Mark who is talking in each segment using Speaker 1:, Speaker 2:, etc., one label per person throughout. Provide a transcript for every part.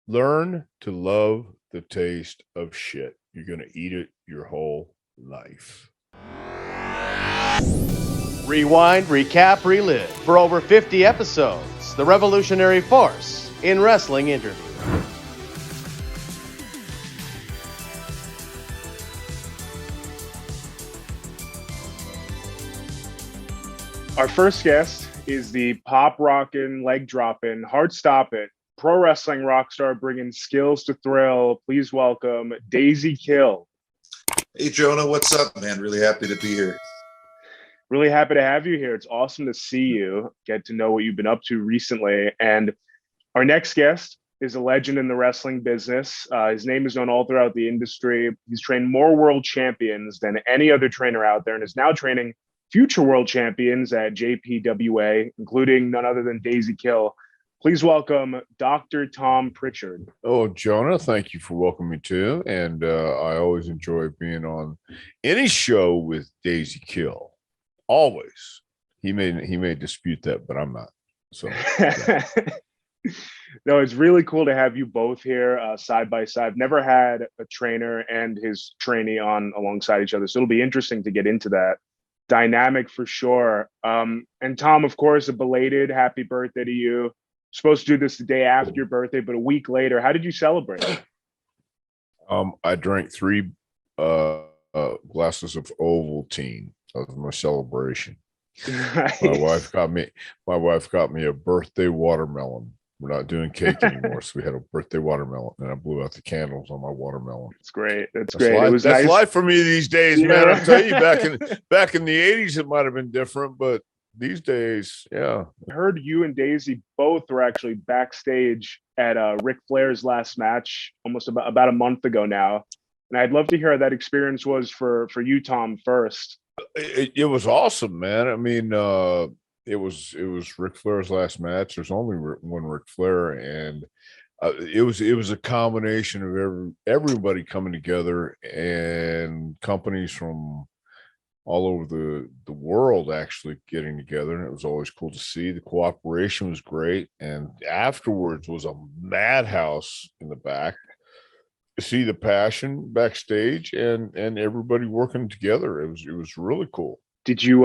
Speaker 1: Learn to love the taste of shit. You're going to eat it your whole life.
Speaker 2: Rewind, Recap, Relive. For over 50 episodes, the revolutionary force in wrestling interview.
Speaker 3: Our first guest is the pop rockin', leg dropping, heart stopping, pro wrestling rock star bringing skills to thrill. Please welcome Daisy Kill.
Speaker 4: Hey, Jonah, what's up, man? Really happy to be here.
Speaker 3: Really happy to have you here. It's awesome to see you, get to know what you've been up to recently. And our next guest is a legend in the wrestling business. His name is known all throughout the industry. He's trained more world champions than any other trainer out there and is now training future world champions at JPWA, including none other than Daisy Kill. Please welcome Dr. Tom Prichard.
Speaker 1: Oh, Jonah, thank you for welcoming me too. And I always enjoy being on any show with Daisy Kill. Always. He may dispute that, but I'm not. So yeah.
Speaker 3: No, it's really cool to have you both here side by side. I've never had a trainer and his trainee on alongside each other, so it'll be interesting to get into that dynamic for sure. And Tom, of course, a belated happy birthday to you. Supposed to do this the day after your birthday, but a week later. How did you celebrate?
Speaker 1: I drank 3 glasses of Ovaltine as my celebration.
Speaker 3: Nice.
Speaker 1: My wife got me a birthday watermelon. We're not doing cake anymore, so we had a birthday watermelon, and I blew out the candles on my watermelon.
Speaker 3: It's great. That's great.
Speaker 1: Life.
Speaker 3: It was
Speaker 1: that's
Speaker 3: nice.
Speaker 1: life for me these days, man. I'll tell you, back in the 80s, it might have been different, but these days, yeah.
Speaker 3: I heard you and Daisy both were actually backstage at Ric Flair's last match almost about a month ago now. And I'd love to hear how that experience was for you, Tom, first.
Speaker 1: It was awesome, man. I mean, it was Ric Flair's last match. There's only one Ric Flair, and it was a combination of everybody coming together and companies from all over the world actually getting together. And it was always cool to see. The cooperation was great, and afterwards was a madhouse in the back. See the passion backstage and everybody working together. It was really cool.
Speaker 3: Did you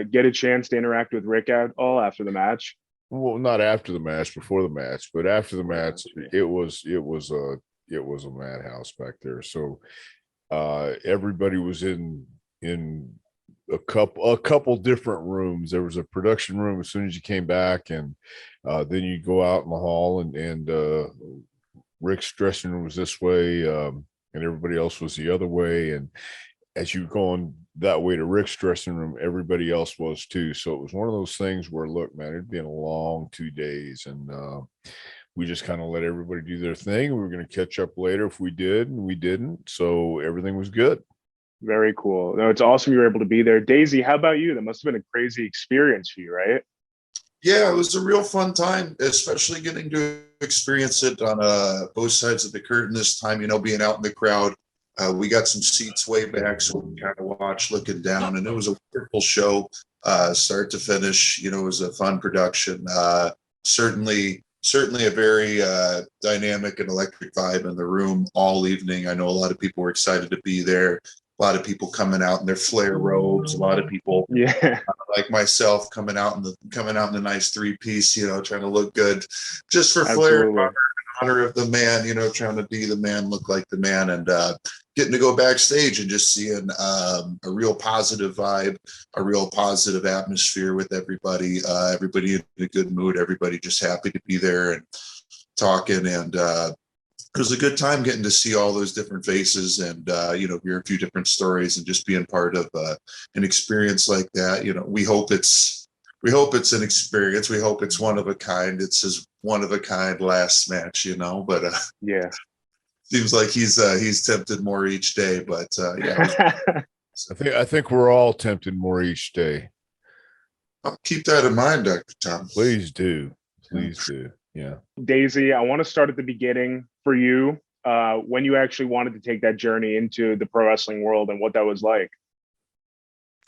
Speaker 3: get a chance to interact with Rick at all after the match?
Speaker 1: Well, not after the match, before the match, but after the match, it was a madhouse back there. So everybody was in a couple different rooms. There was a production room as soon as you came back, and then you go out in the hall, and Rick's dressing room was this way, and everybody else was the other way. And as you going that way to Rick's dressing room, everybody else was too. So it was one of those things where, look, man, it'd been a long 2 days, and we just kind of let everybody do their thing. We were going to catch up later if we did, and we didn't. So everything was good.
Speaker 3: Very cool. No, it's awesome you were able to be there. Daisy, how about you? That must have been a crazy experience for you, right?
Speaker 4: Yeah, it was a real fun time, especially getting to experience it on both sides of the curtain this time, being out in the crowd. We got some seats way back, so we kind of watched looking down, and it was a wonderful show, start to finish. It was a fun production. Certainly a very dynamic and electric vibe in the room all evening. I know a lot of people were excited to be there. A lot of people coming out in their Flair robes. A lot of people, like myself, coming out in the nice 3-piece. Trying to look good, just for Flair, in honor of the man. Trying to be the man, look like the man, and getting to go backstage and just seeing a real positive vibe, a real positive atmosphere with everybody. Everybody in a good mood. Everybody just happy to be there and talking, and it was a good time getting to see all those different faces and hear a few different stories and just being part of an experience like that. We hope it's an experience. We hope it's one of a kind. It's his one of a kind last match, but
Speaker 3: yeah,
Speaker 4: seems like he's tempted more each day. But yeah,
Speaker 1: I think we're all tempted more each day.
Speaker 4: I'll keep that in mind, Dr. Tom.
Speaker 1: Please do. Yeah.
Speaker 3: Daisy, I want to start at the beginning for you, when you actually wanted to take that journey into the pro wrestling world and what that was like.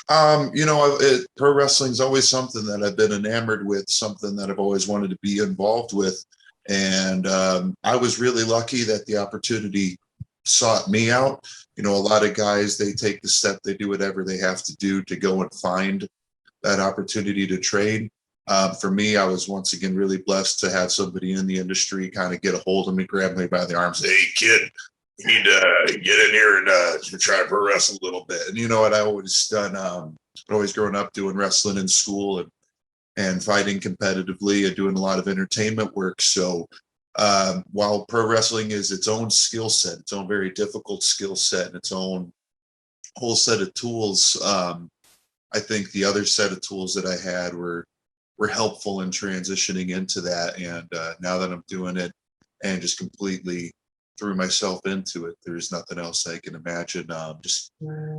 Speaker 4: Pro wrestling is always something that I've been enamored with, something that I've always wanted to be involved with. And I was really lucky that the opportunity sought me out. You know, a lot of guys, they take the step, they do whatever they have to do to go and find that opportunity to train. For me, I was once again really blessed to have somebody in the industry kind of get a hold of me, grab me by the arms, say, "Hey, kid, you need to get in here and try to pro wrestle a little bit." And you know what I always done? Always growing up doing wrestling in school and fighting competitively and doing a lot of entertainment work. So while pro wrestling is its own skill set, its own very difficult skill set, and its own whole set of tools, I think the other set of tools that I had were helpful in transitioning into that. And now that I'm doing it and just completely threw myself into it, there's nothing else I can imagine. Just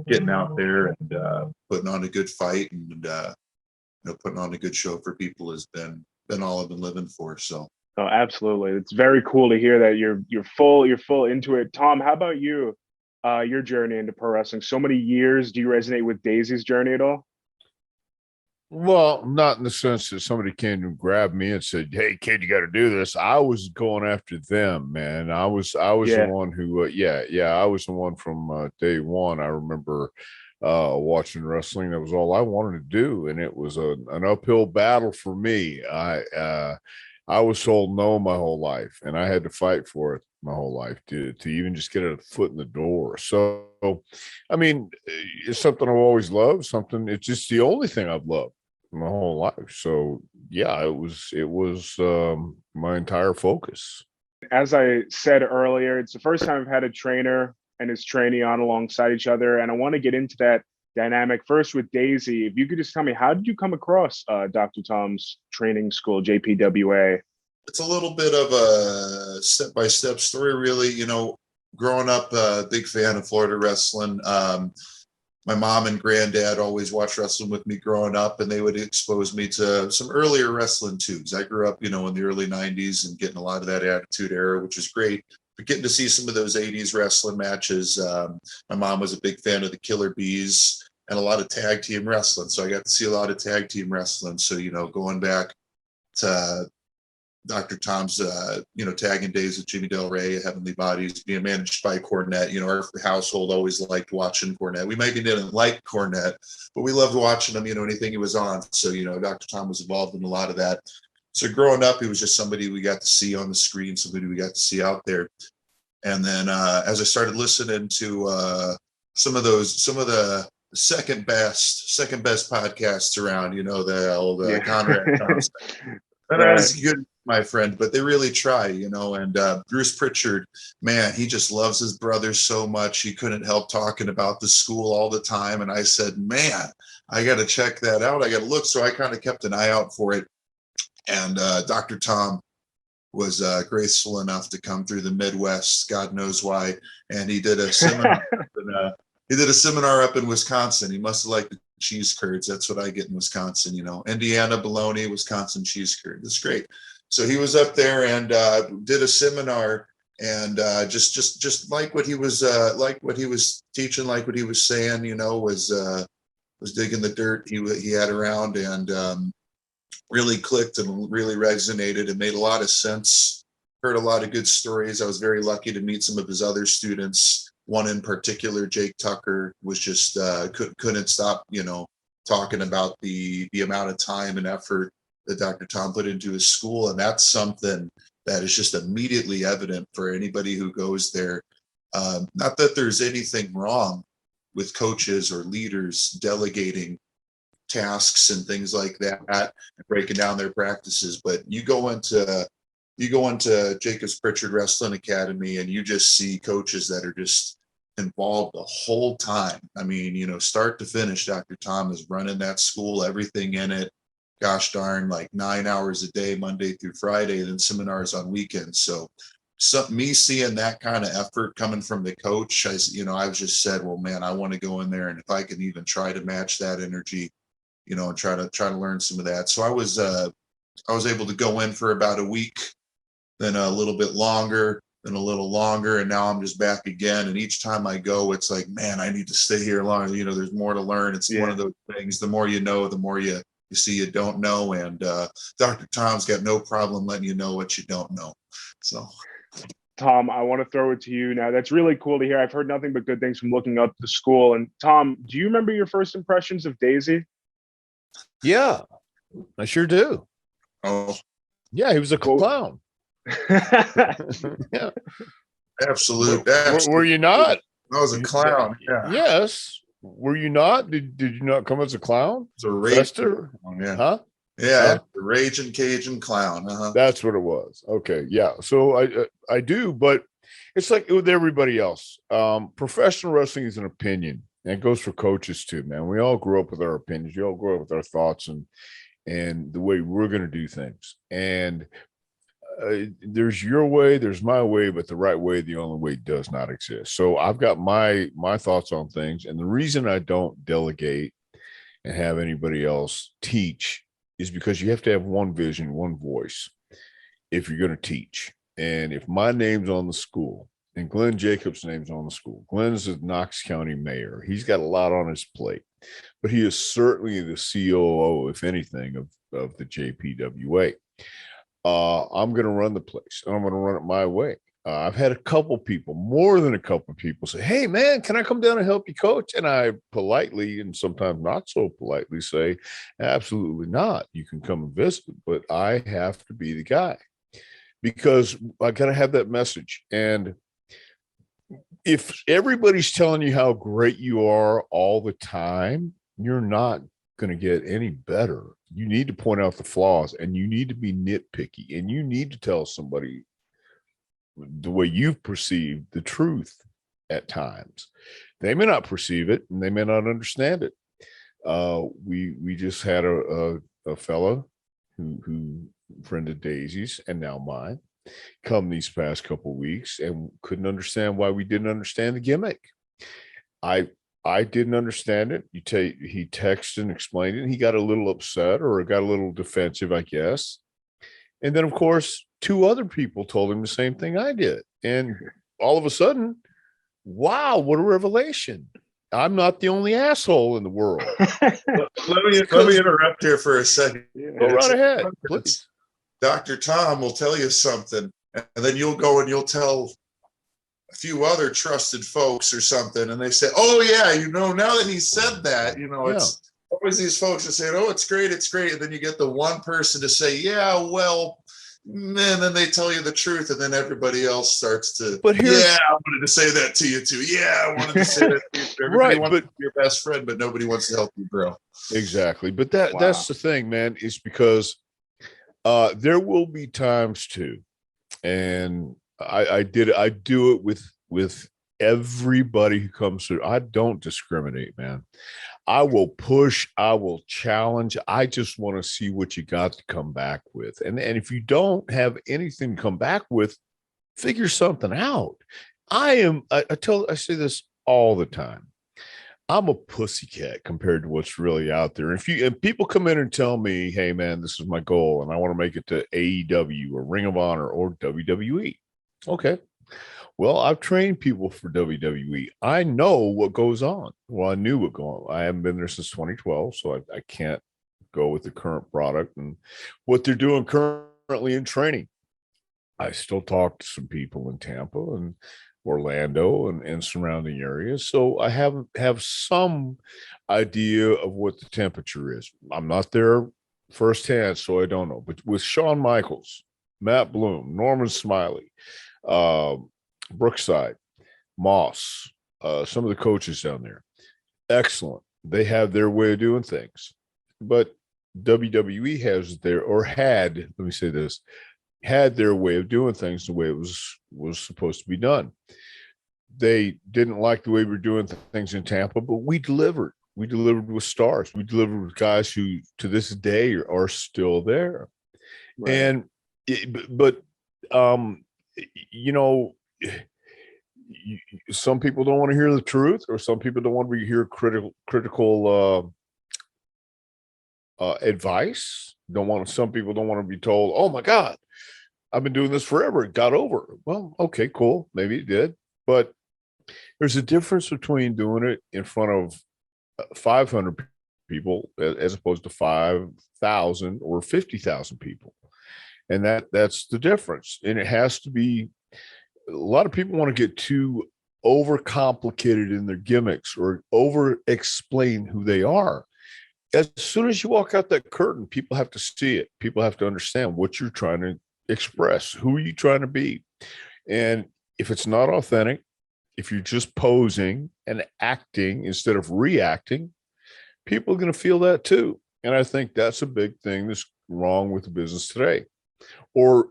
Speaker 4: getting out there and putting on a good fight and you know, putting on a good show for people has been all I've been living for. So.
Speaker 3: Oh, absolutely. It's very cool to hear that you're full into it. Tom, how about you? Your journey into pro wrestling, so many years. Do you resonate with Daisy's journey at all?
Speaker 1: Well, not in the sense that somebody came and grabbed me and said, "Hey, kid, you got to do this." I was going after them, man. I was
Speaker 3: Yeah.
Speaker 1: the one who, I was the one from day one. I remember watching wrestling. That was all I wanted to do, and it was an uphill battle for me. I was told no my whole life, and I had to fight for it my whole life to even just get a foot in the door. So, I mean, it's something I've always loved. It's just the only thing I've loved my whole life. So, yeah, it was my entire focus.
Speaker 3: As I said earlier, it's the first time I've had a trainer and his trainee on alongside each other, and I want to get into that dynamic first with Daisy. If you could just tell me, how did you come across Dr. Tom's training school, JPWA?
Speaker 4: It's a little bit of a step-by-step story, really. You know, growing up, big fan of Florida wrestling. My mom and granddad always watched wrestling with me growing up, and they would expose me to some earlier wrestling too. I grew up, you know, in the early 90s and getting a lot of that Attitude Era, which is great. But getting to see some of those 80s wrestling matches, my mom was a big fan of the Killer Bees and a lot of tag team wrestling. So I got to see a lot of tag team wrestling. So, you know, going back to Dr. Tom's, you know, tagging days with Jimmy Del Rey, Heavenly Bodies, being managed by Cornette. You know, our household always liked watching Cornette. We maybe didn't like Cornette, but we loved watching him, you know, anything he was on. So, you know, Dr. Tom was involved in a lot of that. So growing up, he was just somebody we got to see on the screen, somebody we got to see out there. And then as I started listening to some of the second best podcasts around, you know, the old Conrad Thompson. That is good, my friend, but they really try, you know. And Bruce Prichard, man, he just loves his brother so much. He couldn't help talking about the school all the time. And I said, man, I got to check that out. I got to look. So I kind of kept an eye out for it. And Dr. Tom was graceful enough to come through the Midwest, God knows why. And he did a seminar. He did a seminar up in Wisconsin. He must have liked the cheese curds. That's what I get in Wisconsin, you know. Indiana bologna, Wisconsin cheese curd. That's great. So he was up there and did a seminar, and just like what he was teaching, like what he was saying, you know, was digging the dirt he had around, and really clicked and really resonated and made a lot of sense. Heard a lot of good stories. I was very lucky to meet some of his other students. One in particular, Jake Tucker, was just couldn't stop, you know, talking about the amount of time and effort that Dr. Tom put into his school. And that's something that is just immediately evident for anybody who goes there. Not that there's anything wrong with coaches or leaders delegating tasks and things like that and breaking down their practices, but you go into Jacobs Prichard Wrestling Academy and you just see coaches that are just involved the whole time. I mean, you know, start to finish, Dr. Tom is running that school, everything in it. Gosh darn, like 9 hours a day, Monday through Friday, and then seminars on weekends. So me seeing that kind of effort coming from the coach, I was just said, well, man, I want to go in there, and if I can even try to match that energy, you know, and try to learn some of that. So I was able to go in for about a week, then a little bit longer, then a little longer, and now I'm just back again. And each time I go, it's like, man, I need to stay here longer. You know, there's more to learn. It's one of those things. The more you know, the more you you see you don't know, and Dr. Tom's got no problem letting you know what you don't know. So,
Speaker 3: Tom, I want to throw it to you now. That's really cool to hear. I've heard nothing but good things from looking up the school. And Tom, do you remember your first impressions of Daisy?
Speaker 1: Yeah, I sure do.
Speaker 4: oh,
Speaker 1: Yeah, he was a clown. Yeah.
Speaker 4: absolute.
Speaker 1: Were you not?
Speaker 4: I was a clown. Yeah.
Speaker 1: Yes. Were you not? Did you not come as a clown?
Speaker 4: It's a rage.
Speaker 1: Yeah. Huh?
Speaker 4: Yeah,
Speaker 1: Huh?
Speaker 4: the raging Cajun clown.
Speaker 1: That's what it was. Okay. Yeah. So I do, but it's like with everybody else. Professional wrestling is an opinion. And it goes for coaches too, man. We all grew up with our opinions. We all grew up with our thoughts and the way we're going to do things. And there's your way, there's my way, but the right way, the only way, does not exist. So I've got my thoughts on things, and the reason I don't delegate and have anybody else teach is because you have to have one vision, one voice if you're going to teach. And if my name's on the school and Glenn Jacobs' name's on the school, Glenn's the Knox County mayor. He's got a lot on his plate, but he is certainly the COO, if anything, of the JPWA. I'm going to run the place, and I'm going to run it my way. I've had a couple people, more than a couple people, say, "Hey, man, can I come down and help you coach?" And I politely, and sometimes not so politely, say, "Absolutely not. You can come and visit, but I have to be the guy because I got to have that message." And if everybody's telling you how great you are all the time, you're not going to get any better. You need to point out the flaws, and you need to be nitpicky, and you need to tell somebody the way you've perceived the truth at times. They may not perceive it, and they may not understand it. We just had a fella who friend of Daisy's and now mine come these past couple of weeks and couldn't understand why we didn't understand the gimmick. I didn't understand it. He texted and explained it, and he got a little upset or got a little defensive, I guess. And then, of course, two other people told him the same thing I did. And all of a sudden, wow, what a revelation. I'm not the only asshole in the world.
Speaker 4: Let me interrupt here for a second.
Speaker 1: Go right ahead, please.
Speaker 4: Dr. Tom will tell you something, and then you'll go and you'll tell a few other trusted folks or something, and they say, "Oh yeah, now that he said that, it's always these folks that say, oh, it's great, and then you get the one person to say, yeah, well, and then they tell you the truth, and then everybody else starts to, I wanted to say that to you too. Yeah, I wanted to say that to you. Everybody wants to be your best friend, but nobody wants to help you grow.
Speaker 1: Exactly. But that's the thing, man, is because there will be times too, and I do it with everybody who comes through. I don't discriminate, man. I will push, I will challenge. I just want to see what you got to come back with. And if you don't have anything to come back with, figure something out. I say this all the time. I'm a pussycat compared to what's really out there. If people come in and tell me, "Hey man, this is my goal and I want to make it to AEW or Ring of Honor or WWE." Okay. Well, I've trained people for WWE. I know what goes on. Well, I knew what going on. I haven't been there since 2012, so I can't go with the current product and what they're doing currently in training. I still talk to some people in Tampa and Orlando and surrounding areas. So I have some idea of what the temperature is. I'm not there firsthand, so I don't know. But with Shawn Michaels, Matt Bloom, Norman Smiley, Brookside, Moss, some of the coaches down there, excellent. They have their way of doing things. But WWE had their way of doing things the way it was supposed to be done. They didn't like the way we were doing things in Tampa, but we delivered. We delivered with stars. We delivered with guys who to this day are still there. Right. Some people don't want to hear the truth, or some people don't want to hear critical advice. Some people don't want to be told, "Oh my God, I've been doing this forever. It got over." Well, okay, cool. Maybe it did. But there's a difference between doing it in front of 500 people as opposed to 5,000 or 50,000 people. And that's the difference. And it has to be, a lot of people want to get too overcomplicated in their gimmicks or over explain who they are. As soon as you walk out that curtain, people have to see it. People have to understand what you're trying to express. Who are you trying to be? And if it's not authentic, if you're just posing and acting instead of reacting, people are going to feel that too. And I think that's a big thing that's wrong with the business today, or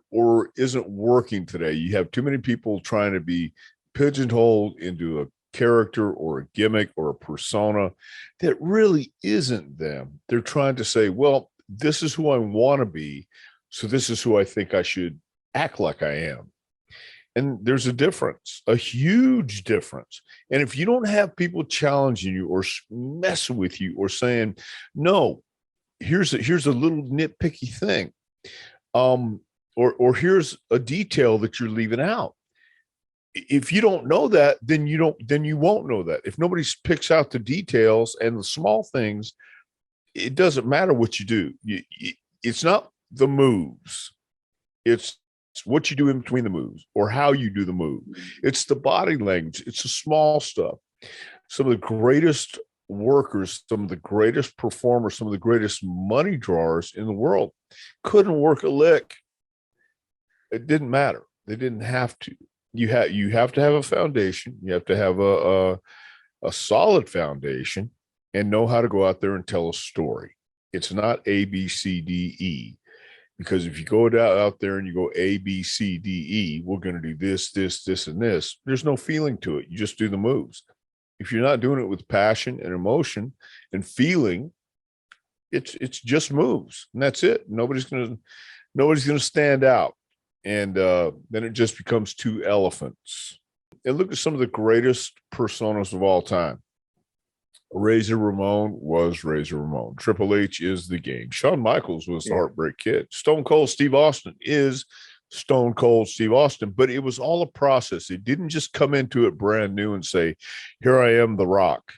Speaker 1: isn't working today. You have too many people trying to be pigeonholed into a character or a gimmick or a persona that really isn't them. They're trying to say, well, this is who I want to be, so this is who I think I should act like I am. And there's a difference, a huge difference. And if you don't have people challenging you or messing with you or saying, no, here's a little nitpicky thing, or here's a detail that you're leaving out. If you don't know that, then you won't know that. If nobody picks out the details and the small things, it doesn't matter what you do. It's not the moves. It's what you do in between the moves or how you do the move. It's the body language. It's the small stuff. Some of the greatest workers, some of the greatest performers, some of the greatest money drawers in the world couldn't work a lick. It didn't matter. They didn't have to. You have to have a foundation. You have to have a solid foundation and know how to go out there and tell a story. It's not A, B, C, D, E. Because if you go out there and you go A, B, C, D, E, we're going to do this, this, this, and this. There's no feeling to it. You just do the moves. If you're not doing it with passion and emotion and feeling, it's just moves, and that's it. Nobody's going to stand out, and then it just becomes two elephants. And look at some of the greatest personas of all time. Razor Ramon was Razor Ramon. Triple H is the Game. Shawn Michaels was the Heartbreak Kid. Stone Cold Steve Austin is Stone Cold Steve Austin, but it was all a process. It didn't just come into it brand new and say, here I am, The Rock.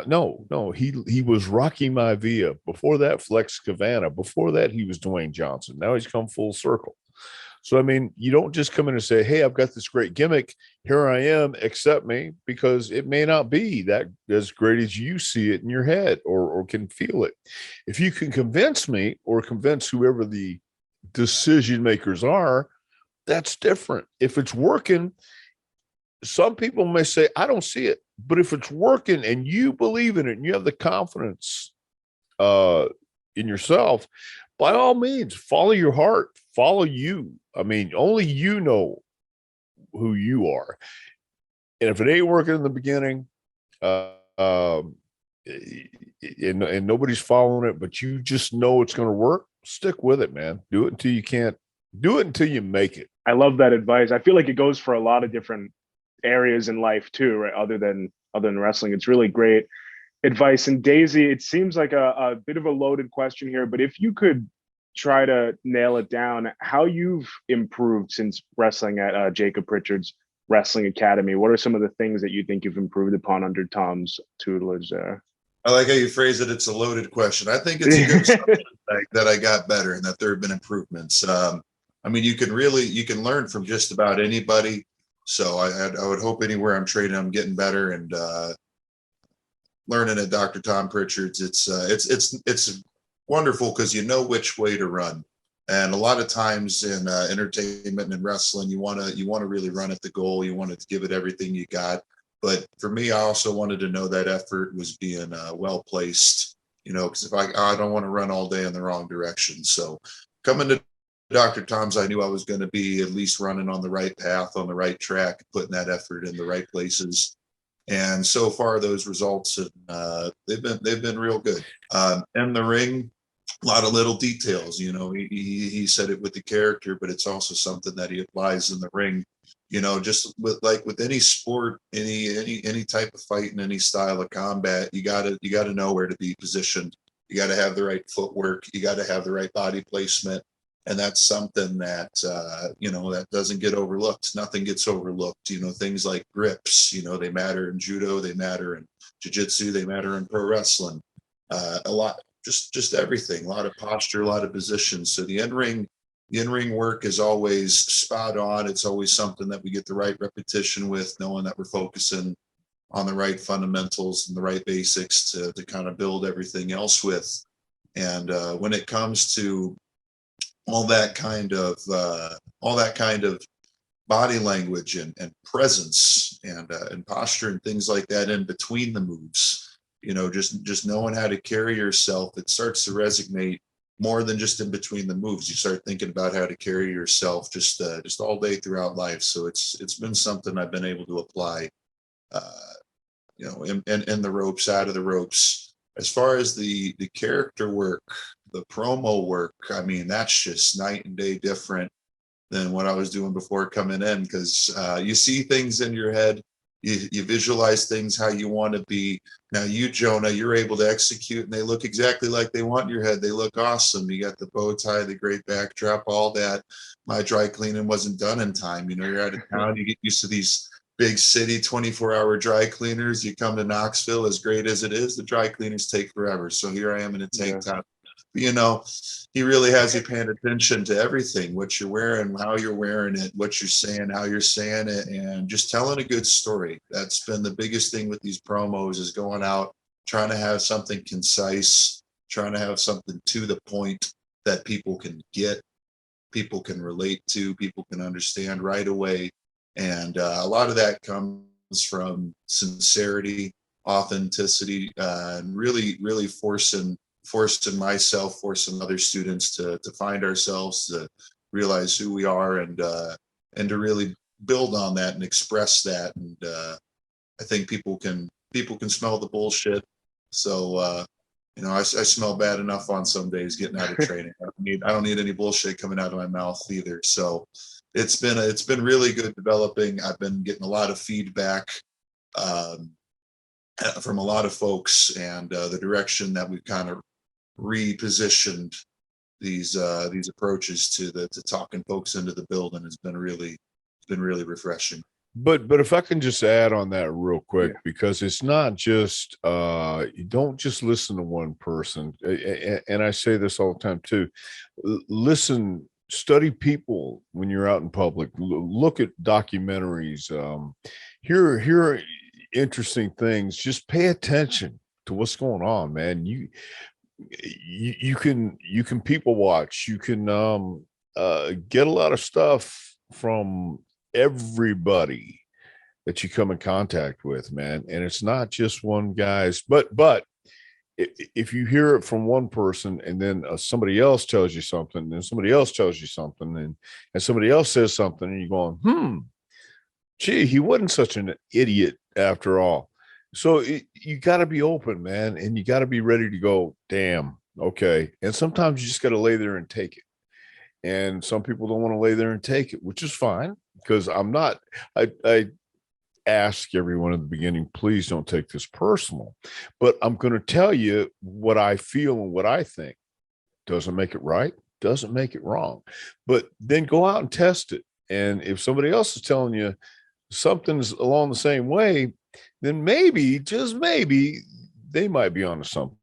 Speaker 1: No, he was Rocky Maivia. Before that, Flex Cavana. Before that, he was Dwayne Johnson. Now he's come full circle. So, I mean, you don't just come in and say, hey, I've got this great gimmick. Here I am, accept me, because it may not be that as great as you see it in your head or can feel it. If you can convince me or convince whoever the decision makers are, that's different. If it's working, some people may say, I don't see it. But if it's working and you believe in it and you have the confidence in yourself, by all means, follow your heart, follow you. I mean, only you know who you are. And if it ain't working in the beginning, and nobody's following it, but you just know it's going to work, stick with it, man. Do it until you can't. Do it until you make it.
Speaker 3: I love that advice. I feel like it goes for a lot of different areas in life too, right? Other than wrestling. It's really great advice. And Daisy, it seems like a bit of a loaded question here, but if you could try to nail it down, how you've improved since wrestling at Jacob Prichard's Wrestling Academy. What are some of the things that you think you've improved upon under Tom's tutelage there?
Speaker 4: I like how you phrase it. It's a loaded question. I think it's a good assumption that I got better and that there have been improvements. I mean, you can learn from just about anybody. So I would hope anywhere I'm training, I'm getting better, and learning at Dr. Tom Prichard's. It's wonderful because you know which way to run. And a lot of times in entertainment and wrestling, you want to really run at the goal. You want to give it everything you got. But for me, I also wanted to know that effort was being well placed. You know, because if I don't want to run all day in the wrong direction. So coming to Dr. Tom's, I knew I was going to be at least running on the right path, on the right track, putting that effort in the right places. And so far, those results they've been real good. In the ring, a lot of little details. You know, he said it with the character, but it's also something that he applies in the ring. You know, just with any sport, any type of fight in any style of combat, you gotta know where to be positioned. You got to have the right footwork. You got to have the right body placement. And that's something that, that doesn't get overlooked. Nothing gets overlooked. You know, things like grips, they matter in judo, they matter in jiu-jitsu, they matter in pro wrestling. a lot, just everything, a lot of posture, a lot of position. So the in-ring work is always spot on. It's always something that we get the right repetition with, knowing that we're focusing on the right fundamentals and the right basics to kind of build everything else with. And when it comes to all that kind of body language and presence and posture and things like that in between the moves, just knowing how to carry yourself, it starts to resonate more than just in between the moves. You start thinking about how to carry yourself just all day throughout life. So it's been something I've been able to apply, in the ropes, out of the ropes. As far as the character work, the promo work, I mean, that's just night and day different than what I was doing before coming in, because you see things in your head, you visualize things how you want to be. Now you, Jonah, you're able to execute and they look exactly like they want in your head. They look awesome. You got the bow tie, the great backdrop, all that. My dry cleaning wasn't done in time. You're out of town, you get used to these big city 24-hour dry cleaners. You come to Knoxville, as great as it is, the dry cleaners take forever. So here I am in a tank top. He really has you paying attention to everything, what you're wearing, how you're wearing it, what you're saying, how you're saying it, and just telling a good story. That's been the biggest thing with these promos, is going out, trying to have something concise, trying to have something to the point that people can get, people can relate to, people can understand right away. And a lot of that comes from sincerity, authenticity, and really forcing myself, forcing other students to find ourselves, to realize who we are, and to really build on that and express that. And I think people can smell the bullshit. So I smell bad enough on some days getting out of training. I don't need any bullshit coming out of my mouth either. So it's been really good developing. I've been getting a lot of feedback from a lot of folks, and the direction that we've kind of repositioned these approaches to talking folks into the building has been really refreshing.
Speaker 1: But if I can just add on that real quick, because it's not just you don't just listen to one person, and I say this all the time too. Listen, study people when you're out in public. Look at documentaries. Hear interesting things. Just pay attention to what's going on, man. You can people watch. You can get a lot of stuff from everybody that you come in contact with, man. And it's not just one guy's, but if you hear it from one person and then somebody else tells you something, and somebody else tells you something, and somebody else says something, and you're going, gee, he wasn't such an idiot after all. So you got to be open, man, and you got to be ready to go, damn, okay. And sometimes you just got to lay there and take it. And some people don't want to lay there and take it, which is fine, because I ask everyone at the beginning, please don't take this personal, but I'm going to tell you what I feel and what I think. Doesn't make it right, doesn't make it wrong, but then go out and test it. And if somebody else is telling you something's along the same way, then maybe, just maybe, they might be onto something.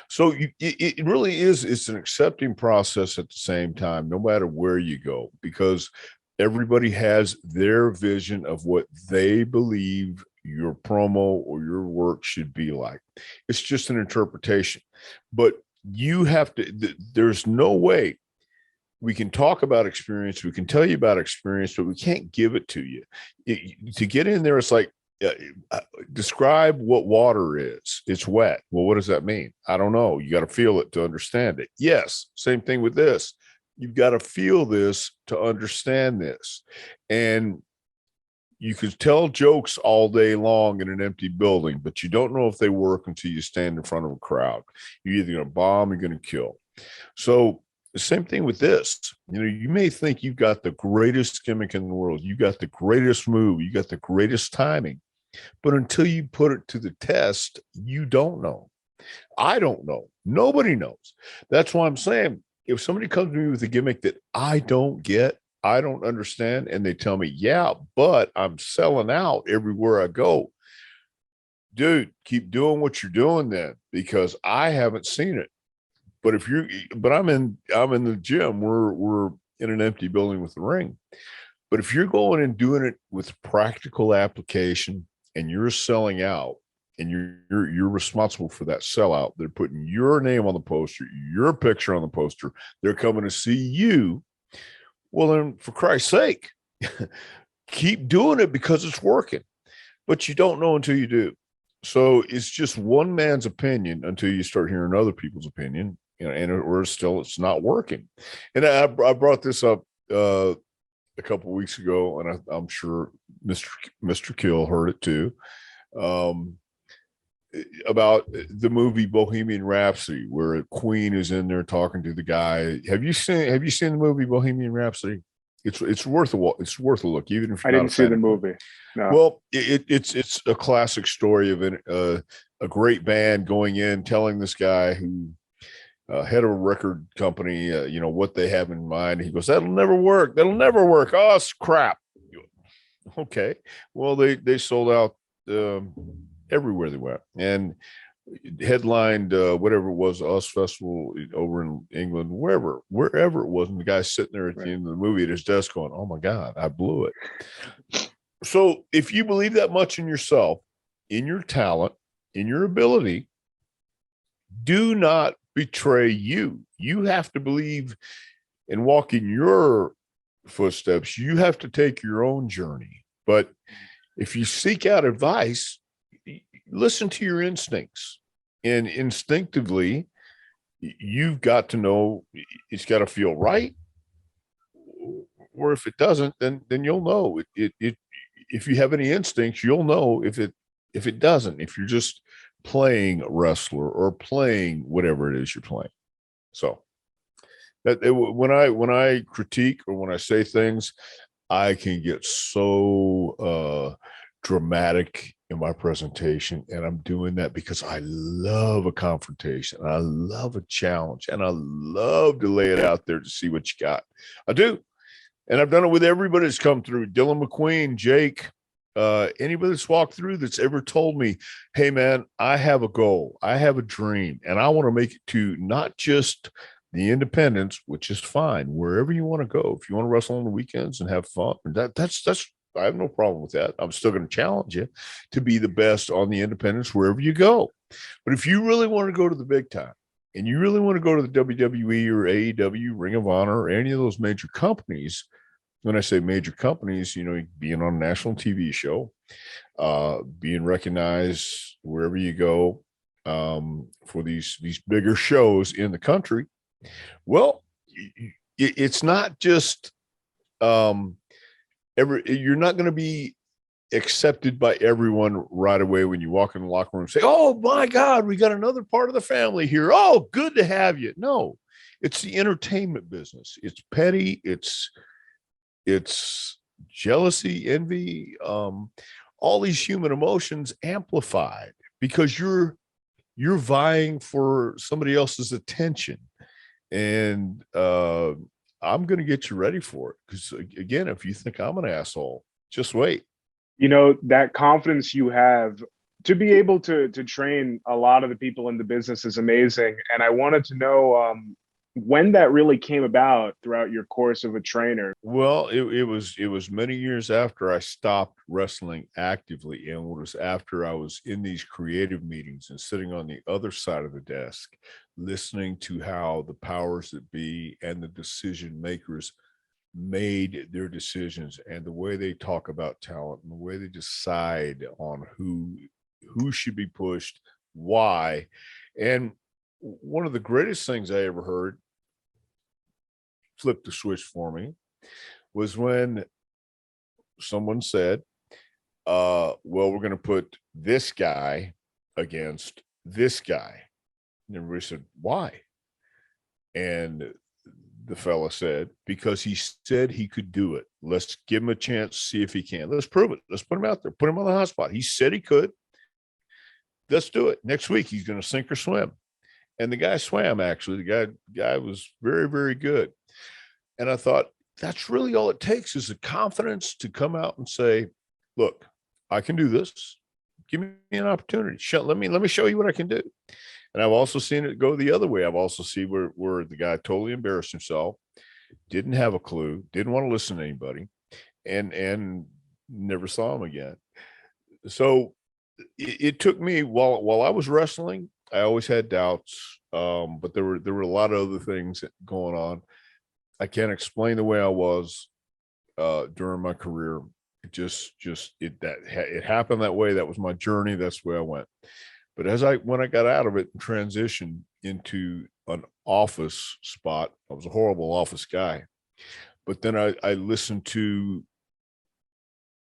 Speaker 1: So it really is, it's an accepting process at the same time, no matter where you go, because everybody has their vision of what they believe your promo or your work should be like. It's just an interpretation, but you have to, there's no way we can talk about experience. We can tell you about experience, but we can't give it to you. To get in there, it's like, describe what water is. It's wet. Well, what does that mean? I don't know. You got to feel it to understand it. Yes. Same thing with this. You've got to feel this to understand this. And you can tell jokes all day long in an empty building, but you don't know if they work until you stand in front of a crowd. You're either going to bomb or you're going to kill. So the same thing with this. You may think you've got the greatest gimmick in the world. You got the greatest move. You got the greatest timing. But until you put it to the test, you don't know. I don't know. Nobody knows. That's why I'm saying, if somebody comes to me with a gimmick that I don't get, I don't understand, and they tell me, yeah, but I'm selling out everywhere I go, dude, keep doing what you're doing then, because I haven't seen it. But I'm in the gym. We're in an empty building with the ring. But if you're going and doing it with practical application and you're selling out and you're responsible for that sellout, they're putting your name on the poster, your picture on the poster, they're coming to see you. Well, then for Christ's sake, keep doing it because it's working. But you don't know until you do. So it's just one man's opinion until you start hearing other people's opinion, or still it's not working. And I brought this up a couple of weeks ago, and I'm sure Mr. Kill heard it too, about the movie Bohemian Rhapsody, where Queen is in there talking to the guy. Have you seen the movie Bohemian Rhapsody? It's worth a look, even if you're
Speaker 3: I didn't see the movie. No.
Speaker 1: Well, it's a classic story of a great band going in, telling this guy who head of a record company, what they have in mind. He goes, "That'll never work. That'll never work. Oh, it's crap." Okay. Well, they sold out everywhere they went, and headlined whatever it was, Us Festival over in England, wherever it was. And the guy's sitting there at the end of the movie at his desk going, "Oh my God, I blew it." So if you believe that much in yourself, in your talent, in your ability, do not betray you. You have to believe and walk in your footsteps. You have to take your own journey. But if you seek out advice, listen to your instincts. And instinctively, you've got to know it's got to feel right. Or if it doesn't, then you'll know. If you have any instincts, you'll know if it doesn't, if you're just playing a wrestler or playing whatever it is you're playing. So when I critique or when I say things, I can get so dramatic in my presentation, and I'm doing that because I love a confrontation, I love a challenge, and I love to lay it out there to see what you got. I do. And I've done it with everybody that's come through. Dylan McQueen, Jake, anybody that's walked through that's ever told me, "Hey man, I have a goal, I have a dream, and I want to make it to not just the independents, which is fine, wherever you want to go. If you want to wrestle on the weekends and have fun, that's I have no problem with that. I'm still going to challenge you to be the best on the independents wherever you go. But if you really want to go to the big time, and you really want to go to the WWE or AEW, Ring of Honor, or any of those major companies, when I say major companies, being on a national TV show, being recognized wherever you go for these bigger shows in the country, well, it's not just you're not going to be accepted by everyone right away when you walk in the locker room and say, "Oh my God, we got another part of the family here. Oh, good to have you." No, it's the entertainment business. It's petty. It's jealousy, envy, all these human emotions amplified because you're vying for somebody else's attention. And I'm going to get you ready for it. Because again, if you think I'm an asshole, just wait.
Speaker 3: That confidence you have to be able to train a lot of the people in the business is amazing. And I wanted to know when that really came about throughout your course of a trainer.
Speaker 1: Well, it was many years after I stopped wrestling actively, and it was after I was in these creative meetings and sitting on the other side of the desk, listening to how the powers that be and the decision makers made their decisions, and the way they talk about talent and the way they decide on who should be pushed, why. And one of the greatest things I ever heard flip the switch for me was when someone said, well, we're going to put this guy against this guy. And everybody said, "Why?" And the fella said, "Because he said he could do it. Let's give him a chance, see if he can. Let's prove it. Let's put him out there, put him on the hot spot. He said he could. Let's do it. Next week, he's going to sink or swim." And the guy swam, actually. The guy was very, very good. And I thought, that's really all it takes is the confidence to come out and say, "Look, I can do this. Give me an opportunity. Let me show you what I can do. And I've also seen it go the other way. I've also seen where the guy totally embarrassed himself, didn't have a clue, didn't want to listen to anybody, and never saw him again. So it took me while I was wrestling, I always had doubts. But there were a lot of other things going on. I can't explain the way I was during my career. It happened that way. That was my journey. That's where I went. But when I got out of it and transitioned into an office spot, I was a horrible office guy. But then I listened to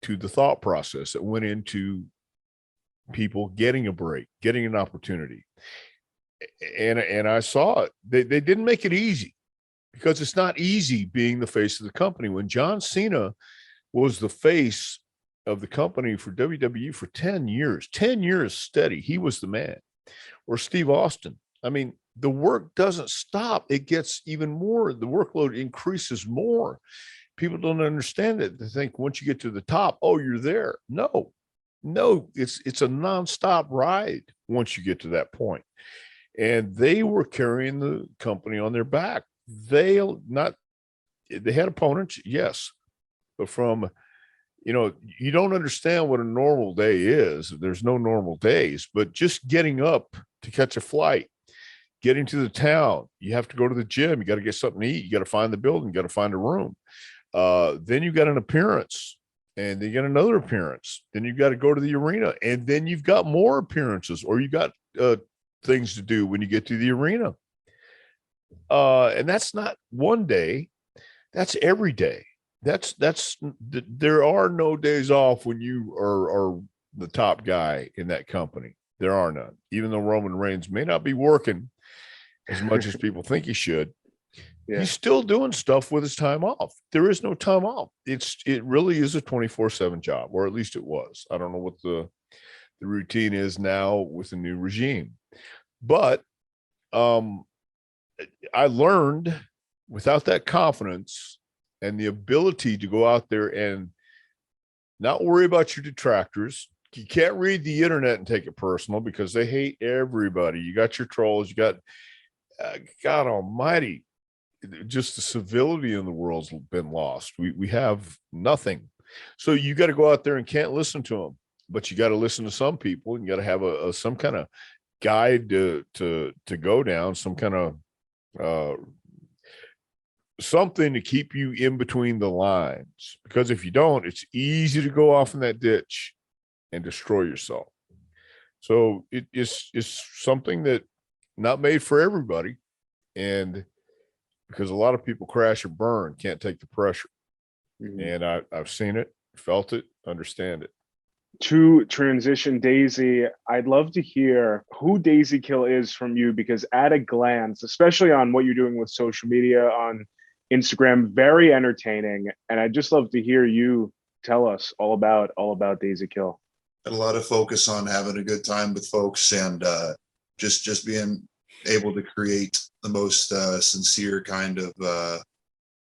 Speaker 1: the thought process that went into people getting a break, getting an opportunity. And I saw it. They didn't make it easy, because it's not easy being the face of the company. When John Cena was the face of the company for WWE for 10 years steady, he was the man. Or Steve Austin. I mean, the work doesn't stop. It gets even more. The workload increases more. People don't understand it. They think once you get to the top, oh, you're there. No, it's a nonstop ride once you get to that point. And they were carrying the company on their back. They had opponents, yes, but from, you don't understand what a normal day is. There's no normal days, but just getting up to catch a flight, getting to the town, you have to go to the gym, you got to get something to eat, you got to find the building, you got to find a room. Then you got an appearance, and then you got another appearance. Then you got to go to the arena, and then you've got more appearances, or you got things to do when you get to the arena. And that's not one day, that's every day. There are no days off when you are the top guy in that company. There are none. Even though Roman Reigns may not be working as much as people think he should, he's still doing stuff with his time off. There is no time off. It really is a 24/7 job, or at least it was. I don't know what the routine is now with the new regime. But I learned, without that confidence and the ability to go out there and not worry about your detractors. You can't read the internet and take it personal, because they hate everybody. You got your trolls, you got God almighty, just the civility in the world's been lost. We have nothing. So you got to go out there and can't listen to them, but you got to listen to some people, and you got to have some kind of guide to go down, some kind of something to keep you in between the lines, because if you don't, it's easy to go off in that ditch and destroy yourself. So it's something that not made for everybody, and because a lot of people crash and burn, can't take the pressure. And I've seen it, felt it, understand it.
Speaker 3: To transition Daisy, I'd love to hear who Daisy Kill is from you, because at a glance, especially on what you're doing with social media on Instagram, very entertaining. And I'd just love to hear you tell us all about Daisy Kill.
Speaker 4: Had a lot of focus on having a good time with folks, and just being able to create the most sincere kind of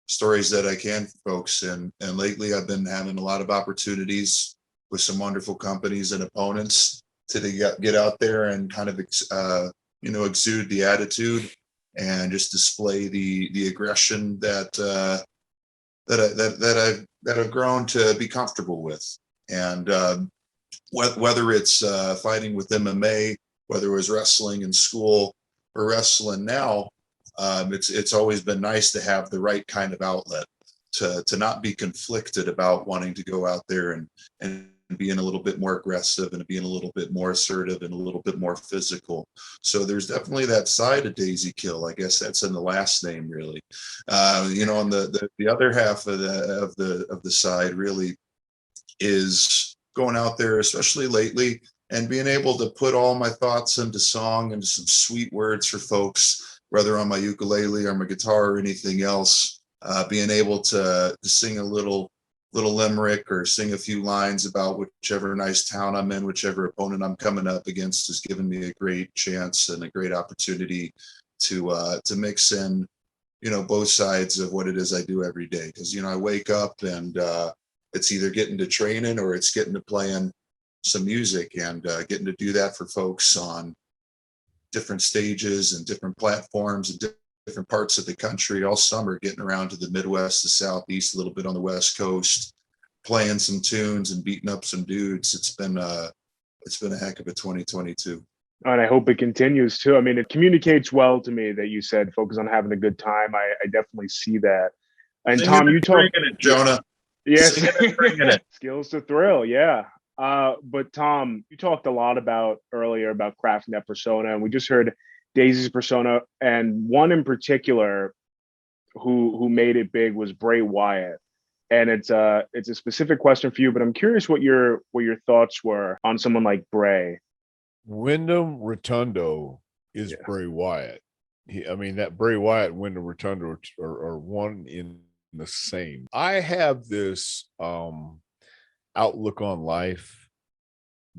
Speaker 4: stories that I can for folks. And lately I've been having a lot of opportunities with some wonderful companies and opponents to get out there and kind of exude the attitude and just display the aggression that I've grown to be comfortable with. And whether it's fighting with MMA, whether it was wrestling in school or wrestling now, it's always been nice to have the right kind of outlet to not be conflicted about wanting to go out there and being a little bit more aggressive and being a little bit more assertive and a little bit more physical. So there's definitely that side of Daisy Kill. I guess that's in the last name, really. On the other half of the side really is going out there, especially lately, and being able to put all my thoughts into song, into some sweet words for folks, whether on my ukulele or my guitar or anything else. Being able to sing a little limerick or sing a few lines about whichever nice town I'm in, whichever opponent I'm coming up against, has given me a great chance and a great opportunity to mix in, both sides of what it is I do every day. Because, I wake up and it's either getting to training or it's getting to playing some music, and getting to do that for folks on different stages and different platforms and different parts of the country all summer, getting around to the Midwest, the Southeast, a little bit on the West Coast, playing some tunes and beating up some dudes. It's been a heck of a 2022.
Speaker 3: And I hope it continues too. I mean, it communicates well to me that you said focus on having a good time. I definitely see that. And
Speaker 4: Singing
Speaker 3: Tom,
Speaker 4: and
Speaker 3: you talk,
Speaker 4: bringing it, Jonah.
Speaker 3: yes,
Speaker 4: Singing and bringing it.
Speaker 3: skills to thrill, yeah. But Tom, you talked a lot earlier about crafting that persona, and we just heard Daisy's persona, and one in particular who made it big was Bray Wyatt. And it's a specific question for you, but I'm curious what your thoughts were on someone like Bray.
Speaker 1: Wyndham Rotundo is Bray Wyatt. That Bray Wyatt and Wyndham Rotundo are one in the same. I have this outlook on life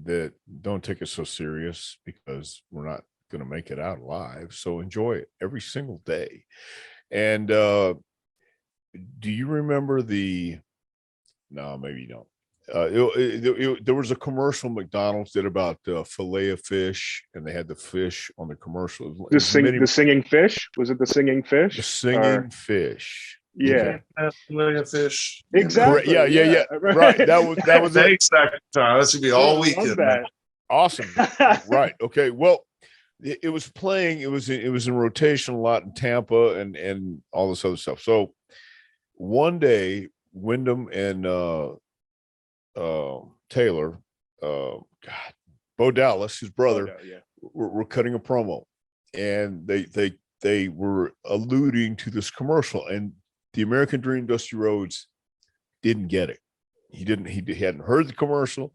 Speaker 1: that don't take it so serious, because we're not going to make it out alive. So enjoy it every single day. And do you remember no, maybe you don't. There was a commercial McDonald's did about fillet of fish, and they had the fish on the commercial.
Speaker 3: The singing fish? Was it the singing fish?
Speaker 1: The singing fish.
Speaker 3: Yeah.
Speaker 4: Fillet of fish.
Speaker 3: Exactly.
Speaker 1: Yeah. Right. That was it.
Speaker 4: Thanks, Dr. Tom. That's gonna be all weekend.
Speaker 1: Awesome. Right. Okay. Well, it was playing. It was in rotation a lot in Tampa and all this other stuff. So one day, Wyndham and Taylor, Bo Dallas, his brother, were cutting a promo, and they were alluding to this commercial, and the American Dream, Dusty Rhodes, didn't get it. He hadn't heard the commercial,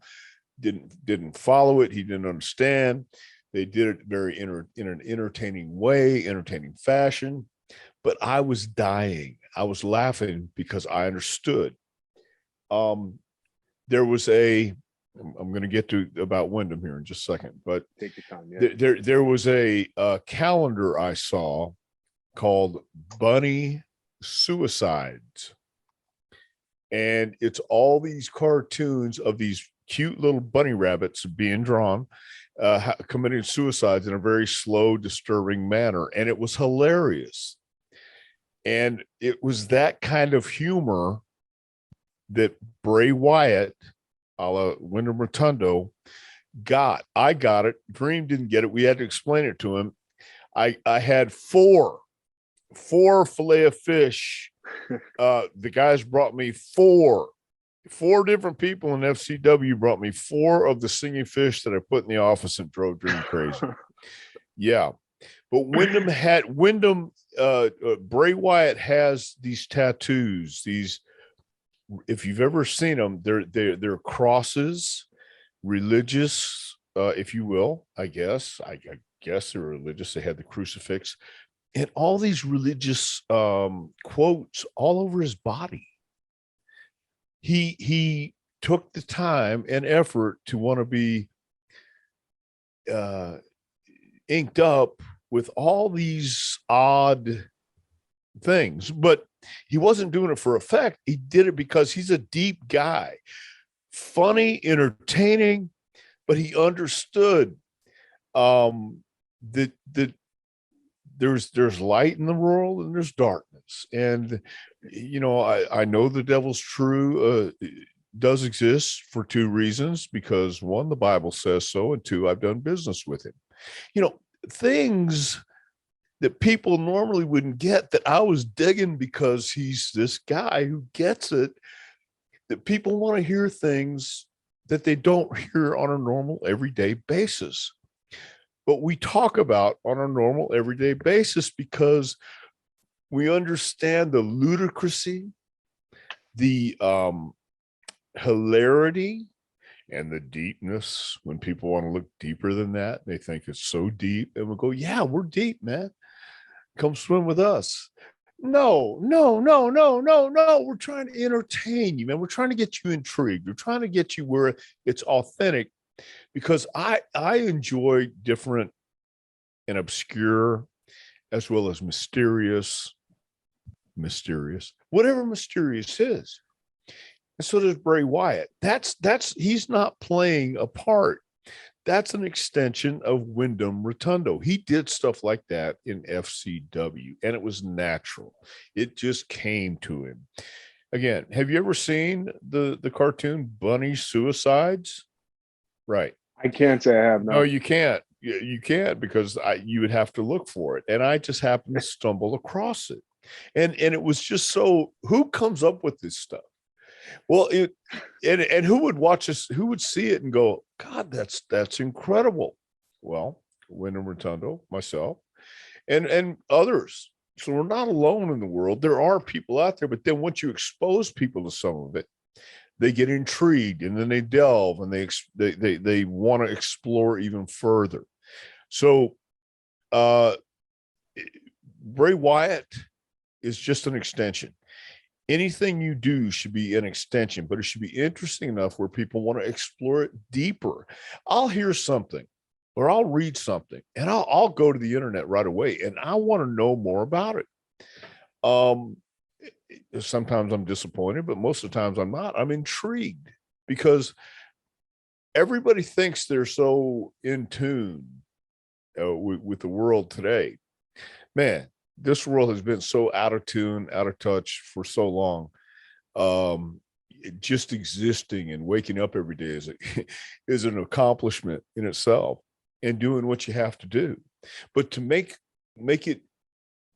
Speaker 1: didn't follow it. He didn't understand. They did it in an entertaining way, entertaining fashion. But I was dying. I was laughing because I understood. There was I'm going to get to about Wyndham here in just a second, but
Speaker 3: take your time. Yeah.
Speaker 1: There was a calendar I saw called Bunny Suicides, and it's all these cartoons of these cute little bunny rabbits being drawn, committing suicides in a very slow, disturbing manner, and it was hilarious. And it was that kind of humor that Bray Wyatt, a la Wyndham Rotundo, got. I got it. Dream didn't get it. We had to explain it to him. I had four fillet of fish. The guys brought me four different people in FCW brought me four of the singing fish that I put in the office and drove Dream crazy. Yeah. But Bray Wyatt has these tattoos. These, if you've ever seen them, they're crosses, religious, if you will. I guess they're religious. They had the crucifix and all these religious quotes all over his body. He took the time and effort to want to be inked up with all these odd things, but he wasn't doing it for effect. He did it because he's a deep guy, funny, entertaining, but he understood that there's light in the world and there's darkness. And I know the devil's true does exist for two reasons, because one, the Bible says so, and two, I've done business with him. Things that people normally wouldn't get, that I was digging because he's this guy who gets it, that people want to hear things that they don't hear on a normal everyday basis. But we talk about on a normal everyday basis because we understand the ludicrousy, the hilarity, and the deepness. When people want to look deeper than that, they think it's so deep, and we'll go, yeah, we're deep, man. Come swim with us. No. We're trying to entertain you, man. We're trying to get you intrigued. We're trying to get you where it's authentic, because I enjoy different and obscure as well as mysterious, whatever mysterious is. And so does Bray Wyatt. He's not playing a part. That's an extension of Wyndham Rotundo. He did stuff like that in FCW, and it was natural. It just came to him. Again, have you ever seen the cartoon Bunny Suicides? Right.
Speaker 3: I can't say I have.
Speaker 1: No, you can't. You can't, because you would have to look for it. And I just happened to stumble across it. And it was just so, who comes up with this stuff? Well, and who would watch this, who would see it and go, God, that's incredible. Well, Wyndham Rotundo, myself, and others. So we're not alone in the world. There are people out there, but then once you expose people to some of it, they get intrigued, and then they delve, and they want to explore even further. So Bray Wyatt is just an extension. Anything you do should be an extension, but it should be interesting enough where people want to explore it deeper. I'll hear something or I'll read something, and I'll go to the internet right away, and I want to know more about it. Sometimes I'm disappointed, but most of the times I'm not. I'm intrigued, because everybody thinks they're so in tune with the world today. Man, this world has been so out of tune, out of touch for so long. Just existing and waking up every day is an accomplishment in itself, and doing what you have to do. But to make it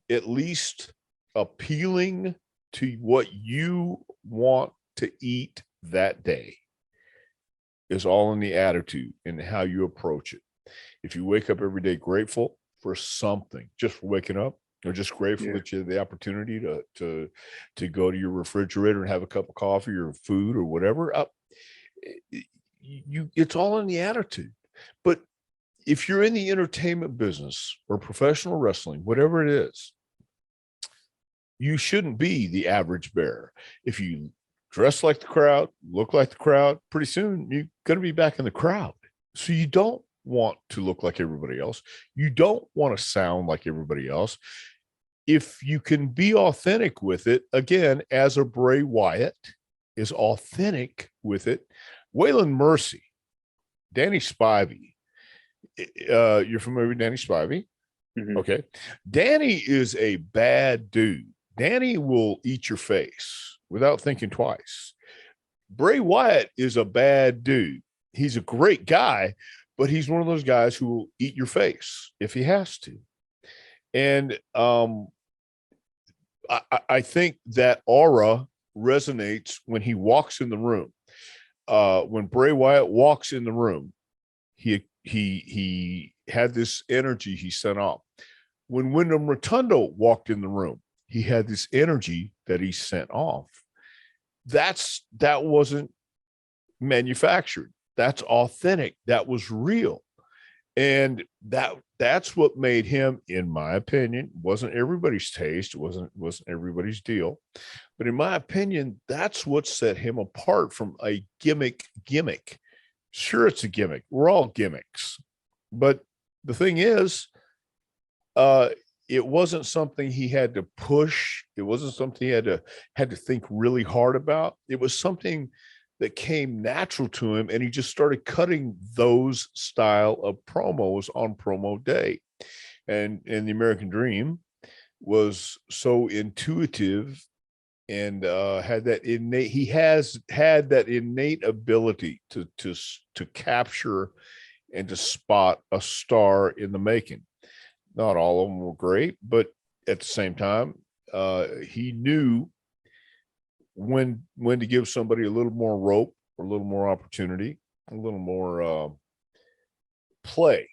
Speaker 1: at least appealing to what you want to eat that day is all in the attitude and how you approach it. If you wake up every day grateful for something, just for waking up, or just grateful that you have the opportunity to go to your refrigerator and have a cup of coffee or food or whatever, it's all in the attitude. But if you're in the entertainment business or professional wrestling, whatever it is, you shouldn't be the average bear. If you dress like the crowd, look like the crowd, pretty soon you're going to be back in the crowd. So you don't want to look like everybody else. You don't want to sound like everybody else. If you can be authentic with it, again, as a Bray Wyatt is authentic with it. Waylon Mercy, Danny Spivey. You're familiar with Danny Spivey? Mm-hmm. Okay. Danny is a bad dude. Danny will eat your face without thinking twice. Bray Wyatt is a bad dude. He's a great guy, but he's one of those guys who will eat your face if he has to. And I think that aura resonates when he walks in the room. When Bray Wyatt walks in the room, he had this energy he sent off. When Wyndham Rotundo walked in the room, he had this energy that he sent off. That wasn't manufactured. That's authentic. That was real. And that's what made him, in my opinion, wasn't everybody's taste. It wasn't everybody's deal. But in my opinion, that's what set him apart from a gimmick. Sure, it's a gimmick. We're all gimmicks. But the thing is, it wasn't something he had to push. It wasn't something he had to think really hard about. It was something that came natural to him, and he just started cutting those style of promos on promo day. And the American Dream was so intuitive and had that innate. He has had that innate ability to capture and to spot a star in the making. Not all of them were great, but at the same time, he knew when to give somebody a little more rope or a little more opportunity, a little more play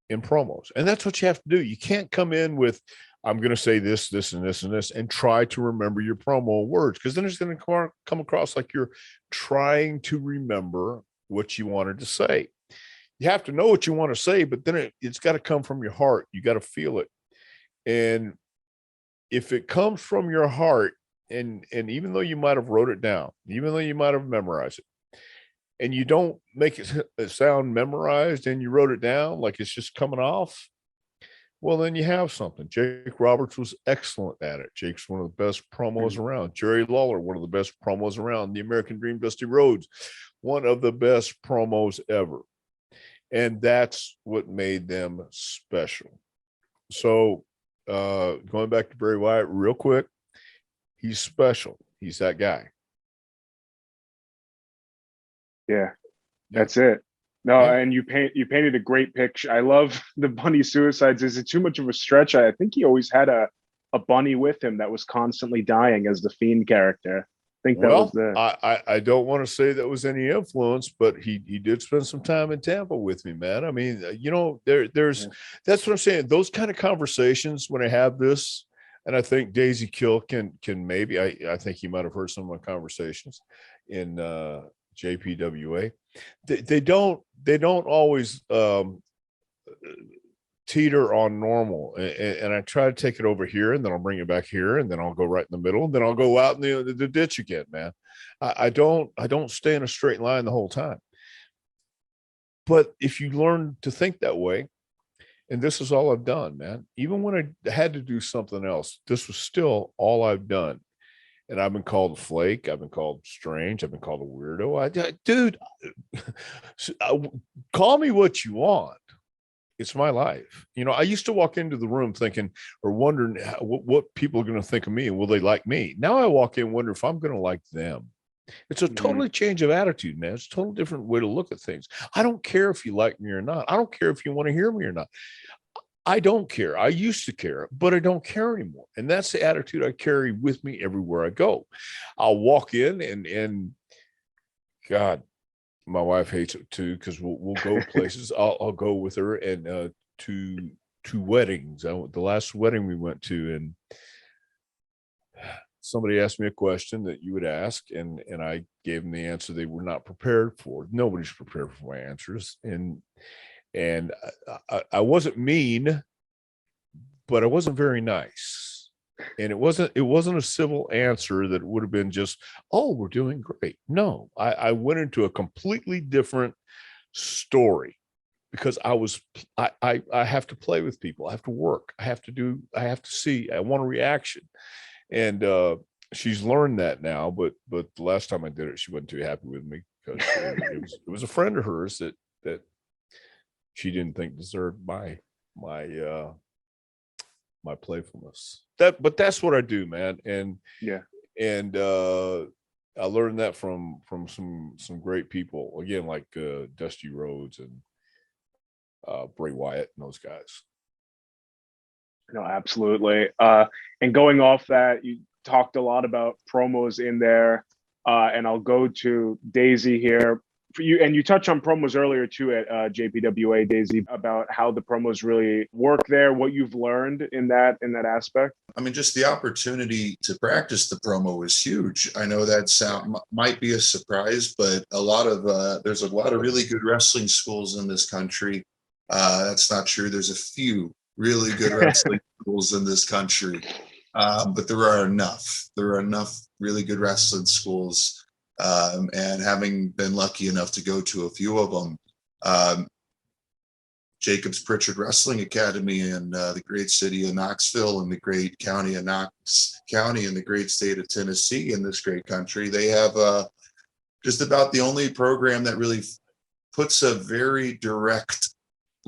Speaker 1: in promos. And that's what you have to do. You can't come in with, I'm going to say this, this, and this, and this, and try to remember your promo words, because then it's going to come across like you're trying to remember what you wanted to say. You have to know what you want to say, but then it's got to come from your heart. You got to feel it. And if it comes from your heart, and even though you might have wrote it down, even though you might have memorized it, and you don't make it sound memorized and you wrote it down like it's just coming off, well, then you have something. Jake Roberts was excellent at it. Jake's one of the best promos around. Jerry Lawler, one of the best promos around. The American Dream, Dusty Rhodes, one of the best promos ever. And that's what made them special. So going back to Bray Wyatt real quick, he's special. He's that guy.
Speaker 3: Yeah, that's it. No,
Speaker 1: Yeah.
Speaker 3: and you painted a great picture. I love the bunny suicides. Is it too much of a stretch? I think he always had a bunny with him that was constantly dying as the Fiend character. I think that was
Speaker 1: Well,
Speaker 3: the
Speaker 1: I don't want to say that was any influence, but he did spend some time in Tampa with me, man. I mean, you know, there's that's what I'm saying. Those kind of conversations when I have this, and I think Daisy Kill can maybe I think he might have heard some of my conversations in JPWA. They don't always teeter on normal, and I try to take it over here, and then I'll bring it back here, and then I'll go right in the middle, and then I'll go out in the ditch again, man. I don't stay in a straight line the whole time. But if you learn to think that way, and this is all I've done, man, even when I had to do something else, this was still all I've done. And I've been called a flake. I've been called strange. I've been called a weirdo. Dude, call me what you want. It's my life. You know, I used to walk into the room thinking or wondering what people are going to think of me and will they like me? Now I walk in and wonder if I'm going to like them. It's a totally change of attitude, man. It's a total different way to look at things. I don't care if you like me or not. I don't care if you want to hear me or not. I don't care. I used to care, but I don't care anymore. And that's the attitude I carry with me everywhere I go. I'll walk in and God, my wife hates it too, because we'll go places. I'll go with her and to weddings. The last wedding we went to, and somebody asked me a question that you would ask, and I gave them the answer they were not prepared for. Nobody's prepared for my answers, and I wasn't mean, but I wasn't very nice. And it wasn't a civil answer that would have been just, oh, we're doing great. No, I went into a completely different story because I have to play with people. I have to work. I have to see. I want a reaction. And she's learned that now, but the last time I did it, she wasn't too happy with me because it was a friend of hers that she didn't think deserved my playfulness. But that's what I do, man. And I learned that from some great people, again, like Dusty Rhodes and Bray Wyatt and those guys.
Speaker 3: No, absolutely. And going off that, you talked a lot about promos in there, and I'll go to Daisy here. For you, and you touched on promos earlier too at JPWA, Daisy, about how the promos really work there, what you've learned in that aspect.
Speaker 4: I mean, just the opportunity to practice the promo is huge. I know that might be a surprise, but there's a lot of really good wrestling schools in this country. That's not true. There's a few really good wrestling schools in this country, but there are enough. There are enough really good wrestling schools. And having been lucky enough to go to a few of them, Jacob's PRICHARD Wrestling Academy in the great city of Knoxville and the great county of Knox County in the great state of Tennessee in this great country, they have just about the only program that really puts a very direct,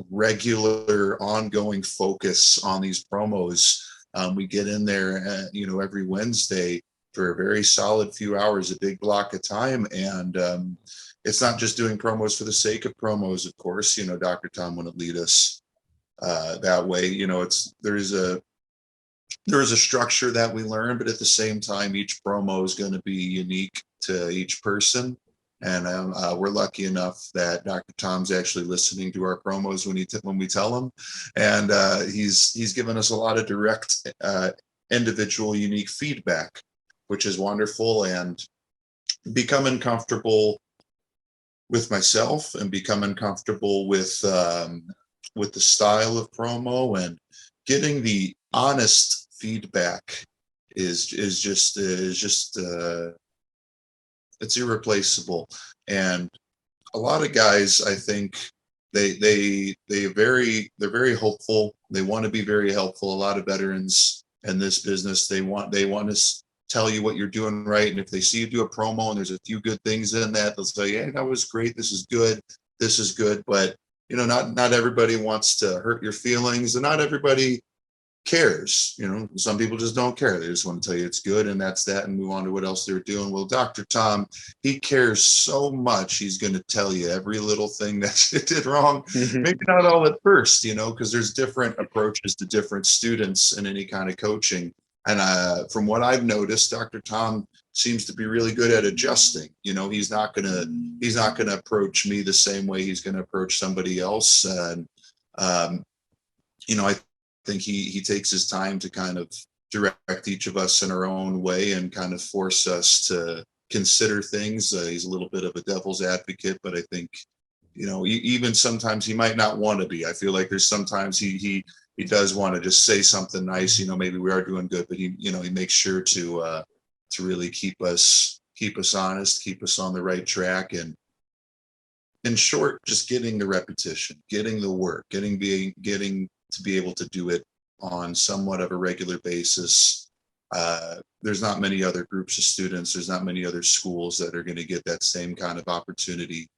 Speaker 4: regular, ongoing focus on these promos. We get in there, every Wednesday for a very solid few hours, a big block of time. And it's not just doing promos for the sake of promos, of course. Dr. Tom wouldn't lead us that way. There is a structure that we learn, but at the same time, each promo is going to be unique to each person. And we're lucky enough that Dr. Tom's actually listening to our promos when we tell him. And he's given us a lot of direct individual unique feedback, which is wonderful, and becoming comfortable with myself and becoming comfortable with the style of promo and getting the honest feedback is just it's irreplaceable. And a lot of guys, I think, they're very hopeful. They want to be very helpful. A lot of veterans in this business, they want to tell you what you're doing right. And if they see you do a promo and there's a few good things in that, they'll say, "Hey, that was great. This is good. This is good." But not everybody wants to hurt your feelings, and not everybody cares. Some people just don't care. They just want to tell you it's good and that's that, and move on to what else they're doing. Well, Dr. Tom, he cares so much. He's going to tell you every little thing that you did wrong. Maybe not all at first, because there's different approaches to different students in any kind of coaching. And from what I've noticed, Dr. Tom seems to be really good at adjusting. He's not gonna approach me the same way he's going to approach somebody else. And I think he takes his time to kind of direct each of us in our own way and kind of force us to consider things. He's a little bit of a devil's advocate, but I think, even sometimes he might not want to be. I feel like there's sometimes he does want to just say something nice, maybe we are doing good, but he makes sure to really keep us honest, keep us on the right track. And in short, just getting the repetition, getting the work, getting to be able to do it on somewhat of a regular basis. There's not many other groups of students. There's not many other schools that are going to get that same kind of opportunity,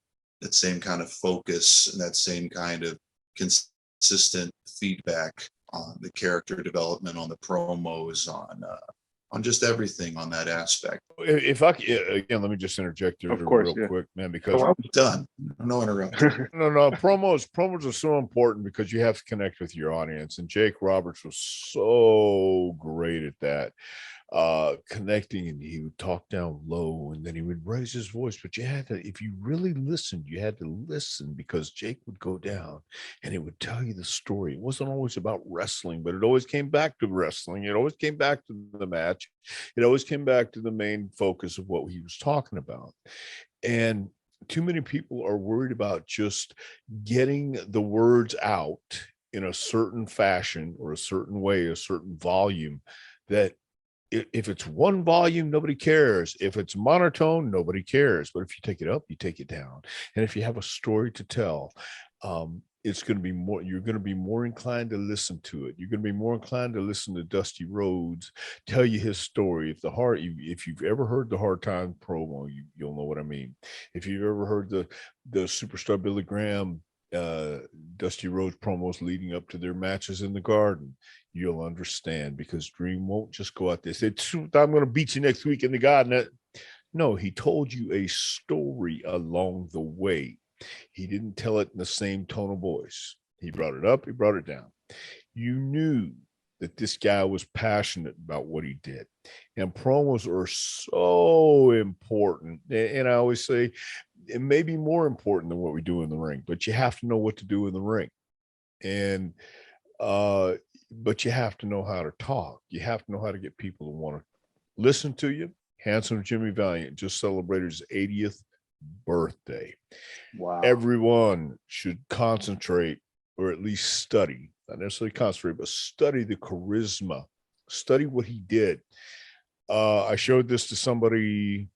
Speaker 4: that same kind of focus, and that same kind of consistent feedback on the character development, on the promos, on just everything on that aspect.
Speaker 1: If again, let me just interject here real quick, man, because
Speaker 4: I'm done. No interruption.
Speaker 1: No, promos are so important because you have to connect with your audience, and Jake Roberts was so great at that, connecting, and he would talk down low and then he would raise his voice. But if you really listened, you had to listen, because Jake would go down and it would tell you the story. It wasn't always about wrestling, but it always came back to wrestling. It always came back to the match. It always came back to the main focus of what he was talking about. And too many people are worried about just getting the words out in a certain fashion or a certain way, a certain volume, that if it's one volume, nobody cares. If it's monotone, nobody cares. But if you take it up, you take it down. And if you have a story to tell, it's going to be more, you're going to be more inclined to listen to it. You're going to be more inclined to listen to Dusty Rhodes tell you his story. If you've ever heard the Hard Time promo, you'll know what I mean. If you've ever heard the Superstar Billy Graham, Dusty Rhodes promos leading up to their matches in the Garden, you'll understand, because Dream won't just go out there and say, "I'm going to beat you next week in the Garden." No, he told you a story along the way. He didn't tell it in the same tone of voice. He brought it up, he brought it down. You knew that this guy was passionate about what he did. And promos are so important. And I always say, it may be more important than what we do in the ring, but you have to know what to do in the ring. And but you have to know how to talk. You have to know how to get people to want to listen to you. Handsome Jimmy Valiant just celebrated his 80th birthday.
Speaker 3: Wow.
Speaker 1: Everyone should concentrate, or at least study, not necessarily concentrate, but study the charisma, study what he did. I showed this to somebody,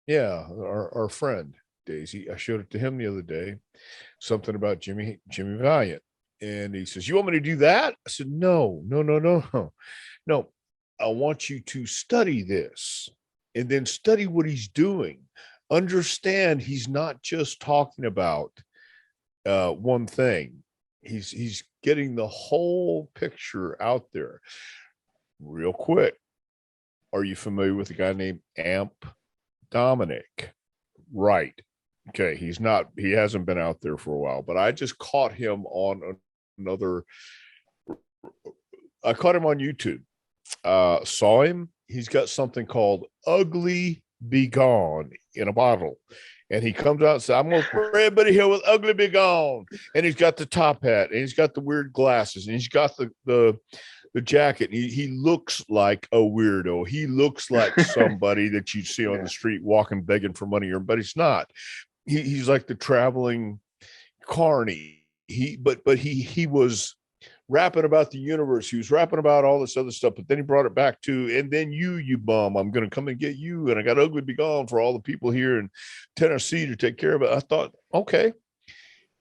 Speaker 1: our friend Daisy. I showed it to him the other day, something about Jimmy Valiant. And he says, "You want me to do that?" I said, No. I want you to study this and then study what he's doing. Understand he's not just talking about one thing. He's getting the whole picture out there. Real quick, are you familiar with a guy named Amp Dominic? Right. Okay, he hasn't been out there for a while, but I just caught him on I caught him on YouTube. Saw him. He's got something called Ugly Be Gone in a bottle. And he comes out and says, "I'm going to spray everybody here with Ugly Be Gone." And he's got the top hat, and he's got the weird glasses, and he's got the jacket. He looks like a weirdo. He looks like somebody that you see on the street walking, begging for money, but he's not. He's like the traveling carny. He was rapping about the universe. He was rapping about all this other stuff, but then he brought it back to, "And then you bum, I'm going to come and get you. And I got Ugly Be Gone for all the people here in Tennessee to take care of it." I thought, okay,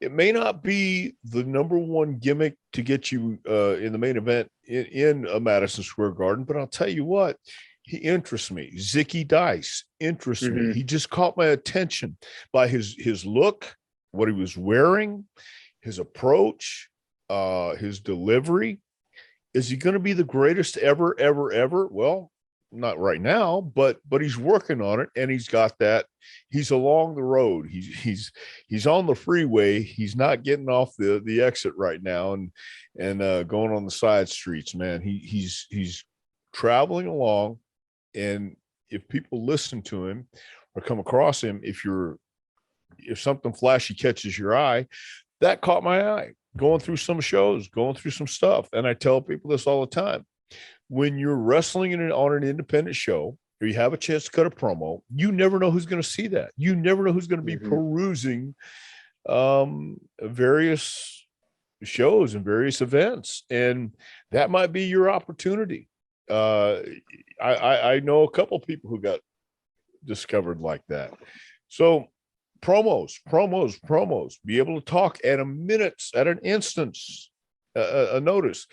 Speaker 1: It may not be the number one gimmick to get you in the main event in a Madison Square Garden, but I'll tell you what, he interests me. Zicky Dice interests me. He just caught my attention by his look, what he was wearing, his approach, his delivery. Is he going to be the greatest ever, ever, ever? Well, not right now, but he's working on it, and he's got that. He's along the road. He's on the freeway. He's not getting off the exit right now and going on the side streets, man. He's traveling along, and if people listen to him or come across him, if something flashy catches your eye, that caught my eye. Going through some shows, going through some stuff, and I tell people this all the time. When you're wrestling on an independent show, or you have a chance to cut a promo, you never know who's going to see that. You never know who's going to be perusing various shows and various events, and that might be your opportunity. I know a couple people who got discovered like that. So promos, be able to talk at an instance, a notice.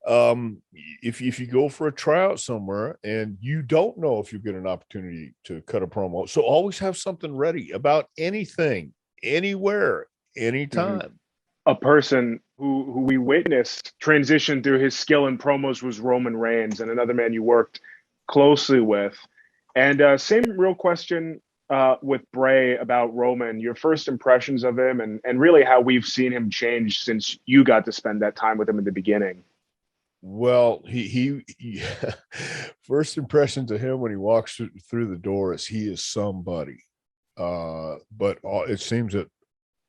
Speaker 1: If you go for a tryout somewhere and you don't know if you get an opportunity to cut a promo, so always have something ready about anything, anywhere, anytime.
Speaker 3: A person who we witnessed transition through his skill in promos was Roman Reigns, and another man you worked closely with. And same real question with Bray about Roman, your first impressions of him, and really how we've seen him change since you got to spend that time with him in the beginning.
Speaker 1: Well, he first impression to him when he walks through the door is he is somebody. But it seems that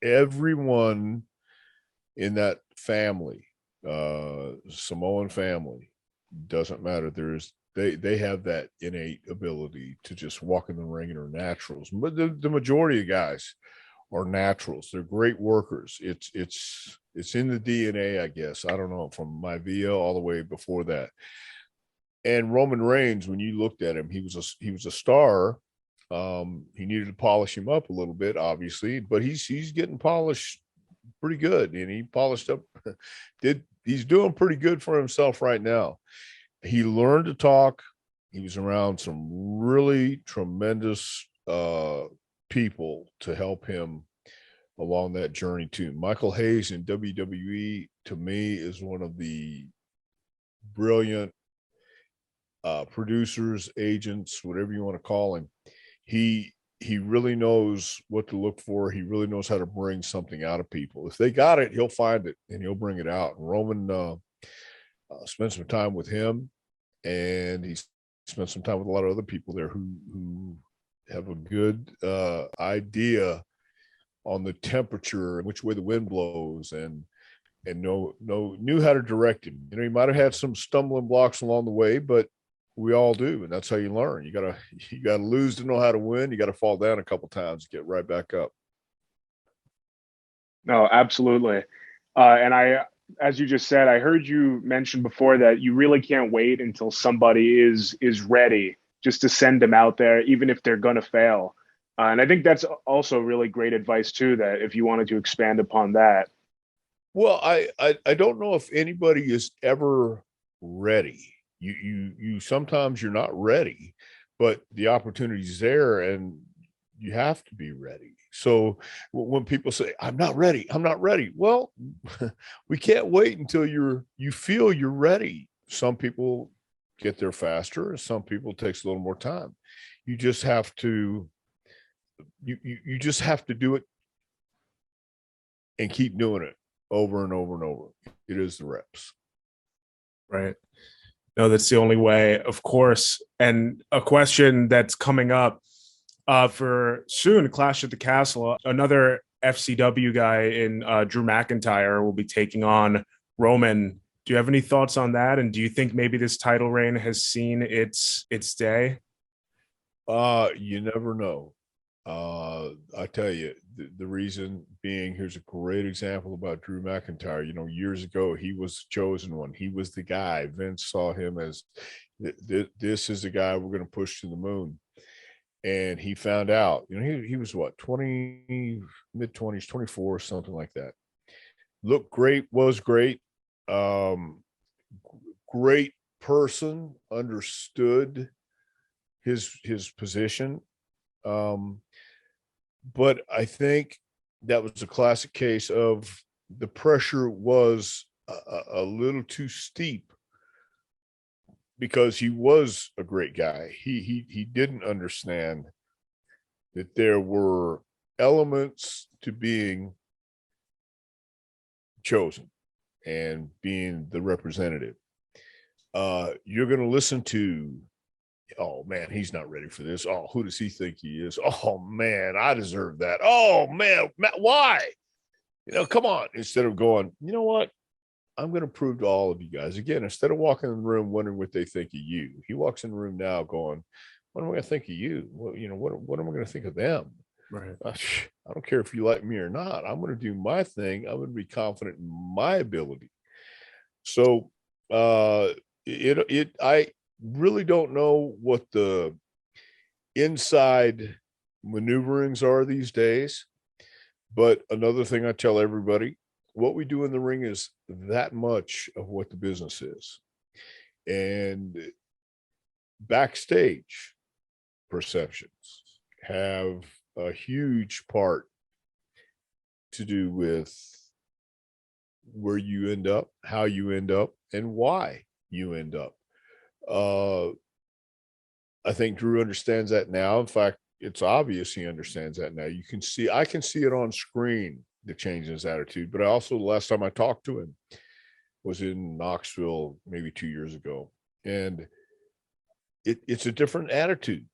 Speaker 1: everyone in that family, Samoan family, doesn't matter. They have that innate ability to just walk in the ring and are naturals. But the majority of guys are naturals. They're great workers. It's in the DNA, I guess. I don't know, from my VO all the way before that. And Roman Reigns, when you looked at him, he was a star. He needed to polish him up a little bit, obviously, but he's getting polished pretty good, and he polished up. He's doing pretty good for himself right now. He learned to talk. He was around some really tremendous people to help him along that journey too. Michael Hayes in WWE, to me, is one of the brilliant producers, agents, whatever you want to call him. He really knows what to look for. He really knows how to bring something out of people. If they got it, he'll find it and he'll bring it out. And Roman spent some time with him, and he spent some time with a lot of other people there who have a good idea on the temperature and which way the wind blows, and knew how to direct him. You know, he might have had some stumbling blocks along the way, but we all do, and that's how you learn. You gotta lose to know how to win. You gotta fall down a couple times to get right back up.
Speaker 3: No, absolutely. And as you just said, I heard you mention before that you really can't wait until somebody is ready just to send them out there, even if they're going to fail. And I think that's also really great advice too, that if you wanted to expand upon that.
Speaker 1: Well, I don't know if anybody is ever ready. You sometimes you're not ready, but the opportunity's there and you have to be ready. So when people say, I'm not ready, well, we can't wait until you feel you're ready. Some people get there faster, and some people it takes a little more time. You just have to you just have to do it and keep doing it over and over and over. It is the reps.
Speaker 5: Right. No, that's the only way, of course. And a question that's coming up for soon, Clash at the Castle, another FCW guy in Drew McIntyre will be taking on Roman. Do you have any thoughts on that? And do you think maybe this title reign has seen its day?
Speaker 1: You never know. I tell you, the reason being, here's a great example about Drew McIntyre. You know, years ago, he was the chosen one. He was the guy. Vince saw him as this is the guy we're going to push to the moon. and he found out, he was what, 20, mid-20s, 24, something like that. Looked great, was great. Great person, understood his position. But I think that was a classic case of the pressure was a little too steep, because he was a great guy. He didn't understand that there were elements to being chosen and being the representative. You're going to listen to, oh man, he's not ready for this. Oh, who does he think he is? Oh man, I deserve that. Oh man, why? Come on. Instead of going, you know what? I'm going to prove to all of you guys, again, instead of walking in the room wondering what they think of you, he walks in the room now going, what am I going to think of you? Well, what am I going to think of them?
Speaker 5: Right.
Speaker 1: I don't care if you like me or not. I'm going to do my thing. I'm going to be confident in my ability. So I really don't know what the inside maneuverings are these days. But another thing I tell everybody, what we do in the ring is that much of what the business is. And backstage perceptions have a huge part to do with where you end up, how you end up, and why you end up. I think Drew understands that now. In fact, it's obvious he understands that now. I can see it on screen, the change in his attitude. But I also, the last time I talked to him was in Knoxville, maybe 2 years ago. And it's a different attitude.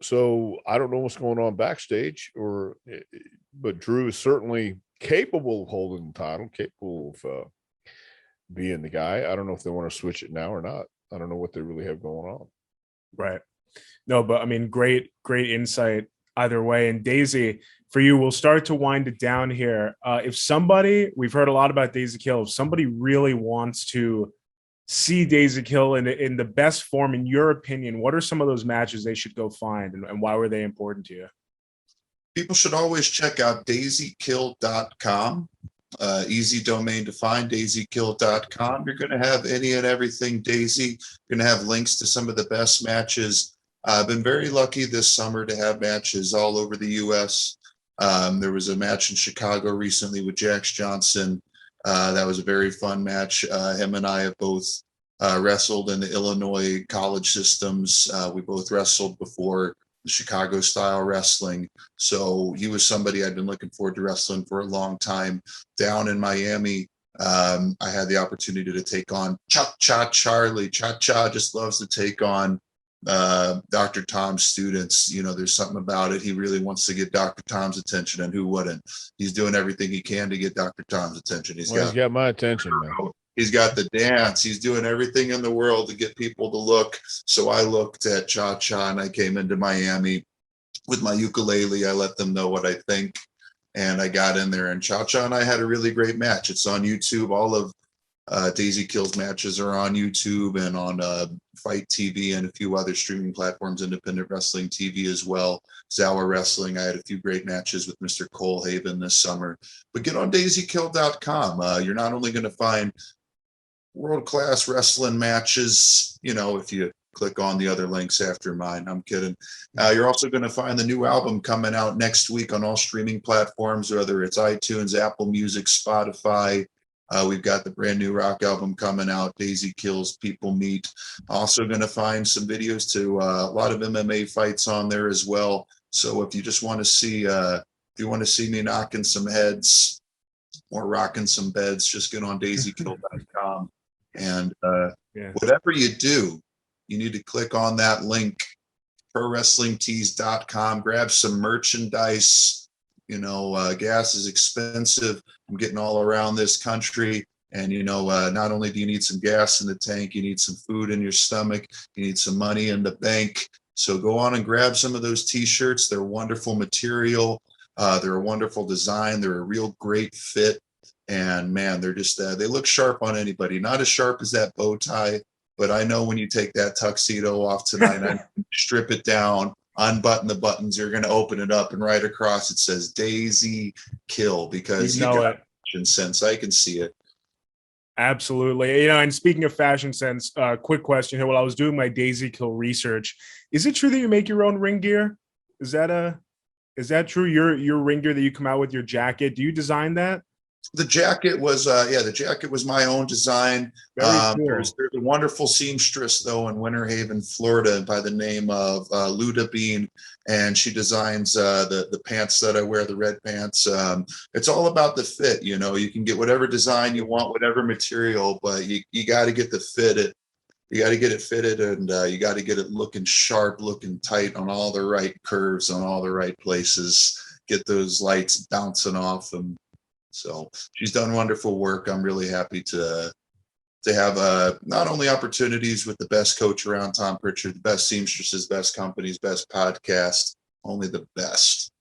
Speaker 1: So I don't know what's going on backstage, but Drew is certainly capable of holding the title, capable of being the guy. I don't know if they want to switch it now or not. I don't know what they really have going on.
Speaker 5: Right. No, but I mean, great insight either way. And Daisy, for you, we'll start to wind it down here. If somebody, we've heard a lot about Daisy Kill, if somebody really wants to see Daisy Kill in the best form, in your opinion, what are some of those matches they should go find, and why were they important to you?
Speaker 4: People should always check out daisykill.com. Easy domain to find, daisykill.com. You're going to have any and everything Daisy. You're going to have links to some of the best matches. I've been very lucky this summer to have matches all over the U.S. There was a match in Chicago recently with Jax Johnson. That was a very fun match. Him and I have both wrestled in the Illinois college systems. We both wrestled before the Chicago style wrestling. So he was somebody I'd been looking forward to wrestling for a long time. Down in Miami, I had the opportunity to take on Cha-Cha Charlie. Cha-Cha just loves to take on Dr. Tom's students. There's something about it. He really wants to get Dr. Tom's attention, and who wouldn't? He's doing everything he can to get Dr. Tom's attention. He's got
Speaker 1: my attention, man.
Speaker 4: He's got the dance. He's doing everything in the world to get people to look. So I looked at Cha-Cha, and I came into Miami with my ukulele. I let them know what I think, and I got in there, and Cha-Cha and I had a really great match. It's on YouTube. All of Daisy Kill's matches are on YouTube and on Fight TV and a few other streaming platforms, Independent Wrestling TV as well. Zawa Wrestling, I had a few great matches with Mr. Cole Haven this summer. But get on daisykill.com. You're not only going to find world-class wrestling matches, if you click on the other links after mine. I'm kidding. You're also going to find the new album coming out next week on all streaming platforms, whether it's iTunes, Apple Music, Spotify. We've got the brand new rock album coming out, Daisy Kills People Meet. Also going to find some videos to a lot of MMA fights on there as well. So if you just want to see, if you want to see me knocking some heads or rocking some beds, just get on daisykill.com. And whatever you do, you need to click on that link, prowrestlingtees.com, grab some merchandise. Gas is expensive. I'm getting all around this country. And, not only do you need some gas in the tank, you need some food in your stomach, you need some money in the bank. So go on and grab some of those t-shirts. They're wonderful material. They're a wonderful design. They're a real great fit. And man, they're just, they look sharp on anybody. Not as sharp as that bow tie, but I know when you take that tuxedo off tonight, I strip it down. unbutton the buttons, you're going to open it up, and right across it says Daisy Kill, because
Speaker 5: You know
Speaker 4: got
Speaker 5: it.
Speaker 4: fashion sense. I can see it.
Speaker 5: Absolutely. You know, and speaking of fashion sense, quick question here. While I was doing my Daisy Kill research, is it true that you make your own ring gear? Is that true? Your ring gear that you come out with, your jacket, do you design that?
Speaker 4: The jacket was the jacket was my own design.
Speaker 5: Very cool.
Speaker 4: There's a wonderful seamstress though in Winter Haven, Florida, by the name of Luda Bean, and she designs the pants that I wear, the red pants. It's all about the fit. You know, you can get whatever design you want, whatever material, but you got to get the fit. You got to get it fitted, and you got to get it looking sharp, looking tight on all the right curves, on all the right places. Get those lights bouncing off them. So she's done wonderful work. I'm really happy to have not only opportunities with the best coach around, Tom Prichard, the best seamstresses, best companies, best podcast, only the best.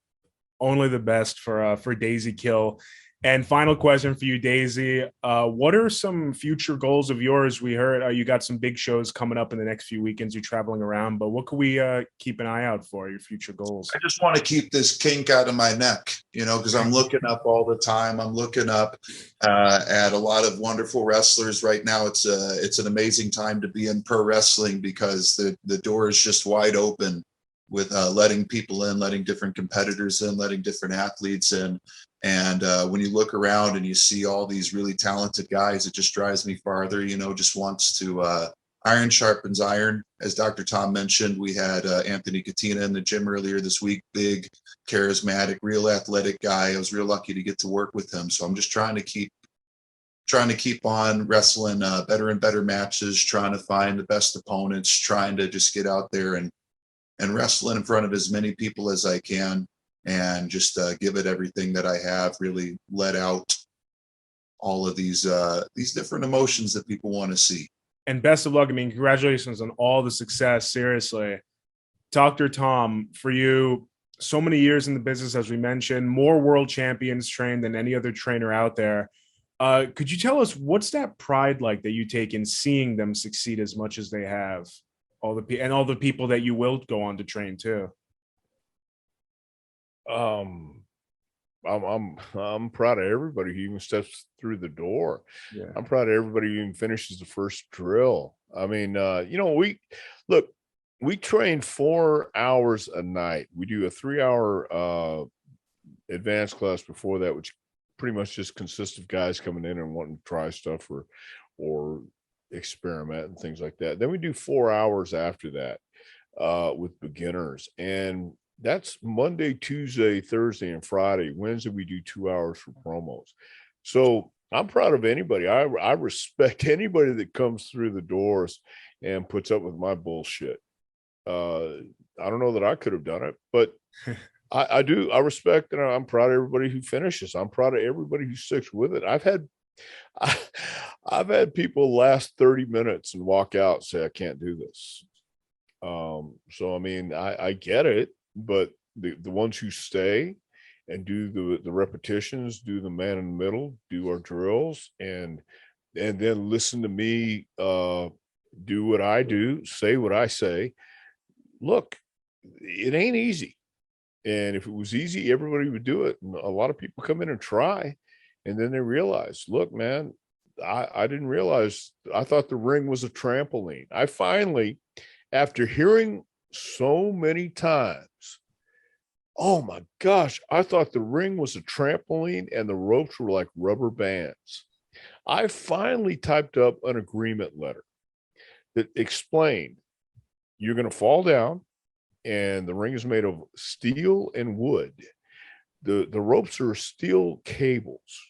Speaker 5: Only the best for Daisy Kill. And final question for you, Daisy. What are some future goals of yours? We heard you got some big shows coming up in the next few weekends. You're traveling around, but what can we keep an eye out for, your future goals?
Speaker 4: I just want to keep this kink out of my neck, you know, because I'm looking up all the time. I'm looking up at a lot of wonderful wrestlers right now. It's an amazing time to be in pro wrestling, because the door is just wide open with letting people in, letting different competitors in, letting different athletes in. And when you look around and you see all these really talented guys, it just drives me farther, you know, just wants to iron sharpens iron. As Dr. Tom mentioned, we had Anthony Katina in the gym earlier this week, big, charismatic, real athletic guy. I was real lucky to get to work with him. So I'm just trying to keep on wrestling better and better matches, trying to find the best opponents, trying to just get out there and wrestle in front of as many people as I can, and just give it everything that I have, really let out all of these different emotions that people want to see.
Speaker 5: And best of luck. I mean, congratulations on all the success. Seriously. Dr. Tom, for you, so many years in the business, as we mentioned, more world champions trained than any other trainer out there. Could you tell us, what's that pride like that you take in seeing them succeed as much as they have? All the people that you will go on to train too.
Speaker 1: I'm proud of everybody who even steps through the door.
Speaker 5: Yeah.
Speaker 1: I'm proud of everybody who even finishes the first drill. I mean, you know, we train 4 hours a night. We do a 3-hour advanced class before that, which pretty much just consists of guys coming in and wanting to try stuff or experiment and things like that. Then we do 4 hours after that with beginners, and that's Monday, Tuesday, Thursday, and Friday. Wednesday we do 2 hours for promos. So I'm proud of anybody. I respect anybody that comes through the doors and puts up with my bullshit. I don't know that I could have done it, but I do. I respect, and I'm proud of everybody who finishes. I'm proud of everybody who sticks with it. I've had people last 30 minutes and walk out and say, I can't do this. So, I mean, I get it, but the ones who stay and do the repetitions, do the man in the middle, do our drills, and then listen to me do what I do, say what I say. Look, it ain't easy. And if it was easy, everybody would do it. And a lot of people come in and try, and then they realize, look, man, I didn't realize, I thought the ring was a trampoline. I finally, after hearing so many times, oh my gosh, I thought the ring was a trampoline and the ropes were like rubber bands. I finally typed up an agreement letter that explained, you're going to fall down, and the ring is made of steel and wood. The ropes are steel cables.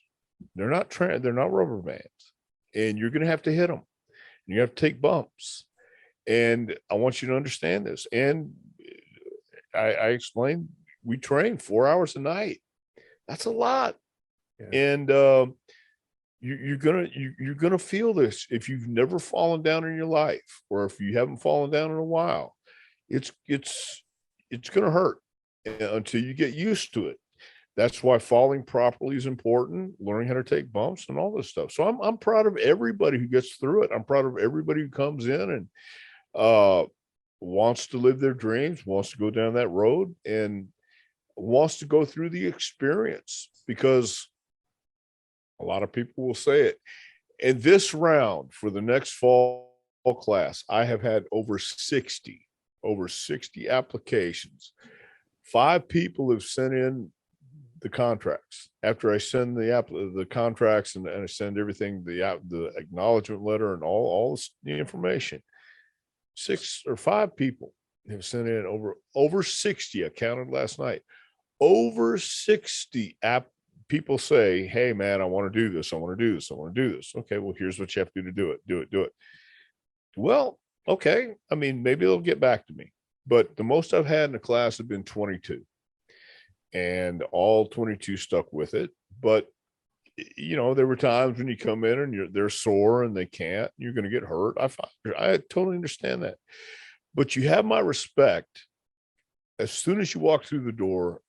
Speaker 1: They're not rubber bands, and you're going to have to hit them. You have to take bumps, and I want you to understand this. And I explained, we train 4 hours a night. That's a lot. Yeah. And you're gonna feel this if you've never fallen down in your life, or if you haven't fallen down in a while. It's gonna hurt until you get used to it. That's why falling properly is important, learning how to take bumps and all this stuff. So I'm proud of everybody who gets through it. I'm proud of everybody who comes in, and wants to live their dreams, wants to go down that road, and wants to go through the experience, because a lot of people will say it. In this round for the next fall class, I have had over 60 applications. 5 people have sent in the contracts. After I send the contracts and I send everything, the acknowledgement letter and all the information, 6 or 5 people have sent in over 60. I counted last night. Over 60 people say, hey man, I want to do this. I want to do this. I want to do this. Okay, well, here's what you have to do to do it. Well, okay. I mean, maybe they'll get back to me, but the most I've had in the class have been 22, and all 22 stuck with it. But there were times when you come in and they're sore and they can't, you're going to get hurt. I totally understand that, but you have my respect. As soon as you walk through the door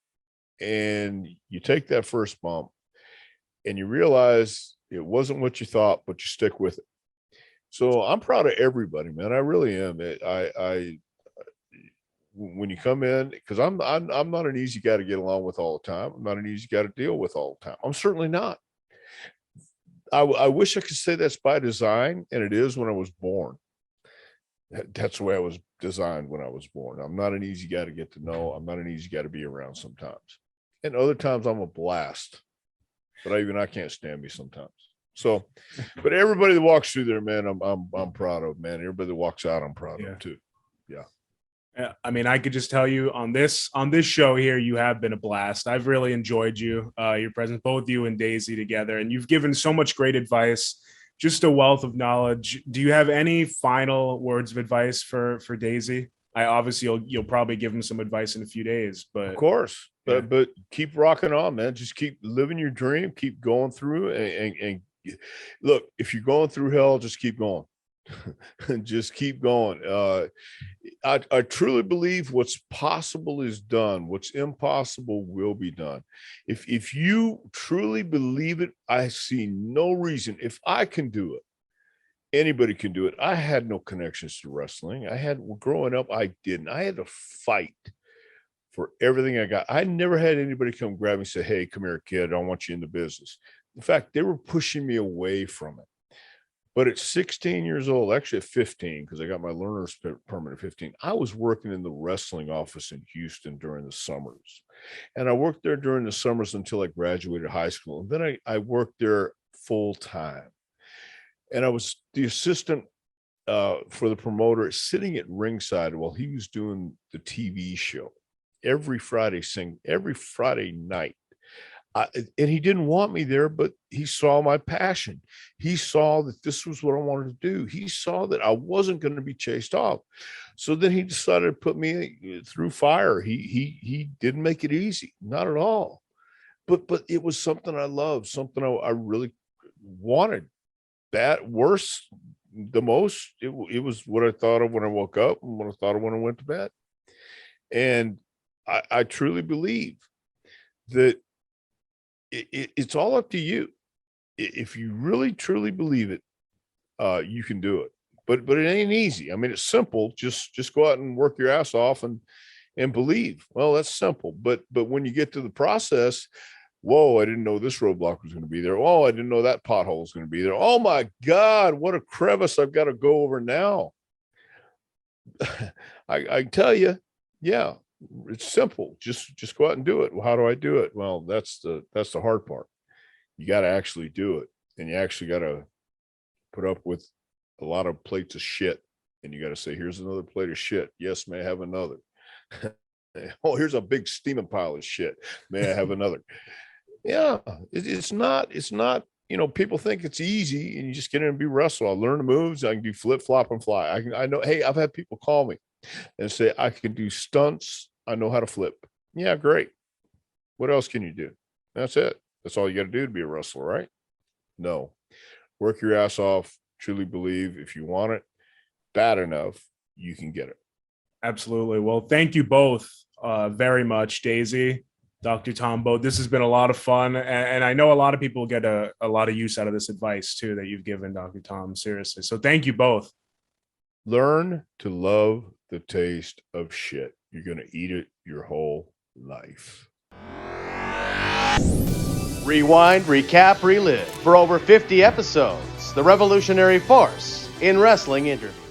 Speaker 1: and you take that first bump and you realize it wasn't what you thought, but you stick with it. So I'm proud of everybody, man. I really am. When you come in, because I'm not an easy guy to get along with all the time. I'm not an easy guy to deal with all the time. I'm certainly not. I wish I could say that's by design, and it is when I was born. That's the way I was designed when I was born. I'm not an easy guy to get to know. I'm not an easy guy to be around sometimes. And other times I'm a blast, but even I can't stand me sometimes. So, but everybody that walks through there, man, I'm proud of, man. Everybody that walks out, I'm proud of too. Yeah.
Speaker 5: I mean, I could just tell you on this show here, you have been a blast. I've really enjoyed your presence, both you and Daisy together, and you've given so much great advice, just a wealth of knowledge. Do you have any final words of advice for Daisy? Obviously you'll probably give him some advice in a few days, but
Speaker 1: of course, but keep rocking on, man. Just keep living your dream, keep going through, and look, if you're going through hell, just keep going. Just keep going. I truly believe what's possible is done. What's impossible will be done. If you truly believe it, I see no reason. If I can do it, anybody can do it. I had no connections to wrestling. Growing up, I didn't. I had to fight for everything I got. I never had anybody come grab me and say, hey, come here, kid, I want you in the business. In fact, they were pushing me away from it. But at 16 years old, actually at 15, because I got my learner's permit at 15, I was working in the wrestling office in Houston during the summers. And I worked there during the summers until I graduated high school. And then I worked there full time. And I was the assistant for the promoter, sitting at ringside while he was doing the TV show every Friday night. And he didn't want me there, but he saw my passion. He saw that this was what I wanted to do. He saw that I wasn't going to be chased off. So then he decided to put me through fire. He didn't make it easy, not at all. But it was something I loved, something I really wanted. That worse, the most, it was what I thought of when I woke up and what I thought of when I went to bed. And I truly believe that it's all up to you. If you really truly believe it, you can do it. But it ain't easy. I mean, it's simple. Just go out and work your ass off and believe. Well, that's simple. But when you get to the process, whoa, I didn't know this roadblock was going to be there. Oh, I didn't know that pothole was going to be there. Oh my God, what a crevice I've got to go over now. I tell you, yeah. It's simple. Just go out and do it. Well, how do I do it? Well, that's the hard part. You got to actually do it, and you actually got to put up with a lot of plates of shit, and you got to say, here's another plate of shit. Yes, may I have another? Oh, here's a big steaming pile of shit. May I have another? Yeah, it's not, people think it's easy and you just get in and be wrestle. I'll learn the moves. I can do flip, flop, and fly. I know, hey, I've had people call me and say, I can do stunts. I know how to flip. Yeah, great. What else can you do? That's it. That's all you got to do to be a wrestler, right? No. Work your ass off. Truly believe if you want it bad enough, you can get it.
Speaker 5: Absolutely. Well, thank you both very much, Daisy, Dr. Tombo. This has been a lot of fun. And I know a lot of people get a lot of use out of this advice, too, that you've given, Dr. Tom. Seriously. So thank you both.
Speaker 1: Learn to love the taste of shit. You're going to eat it your whole life.
Speaker 2: Rewind, recap, relive. For over 50 episodes, the revolutionary force in wrestling interview.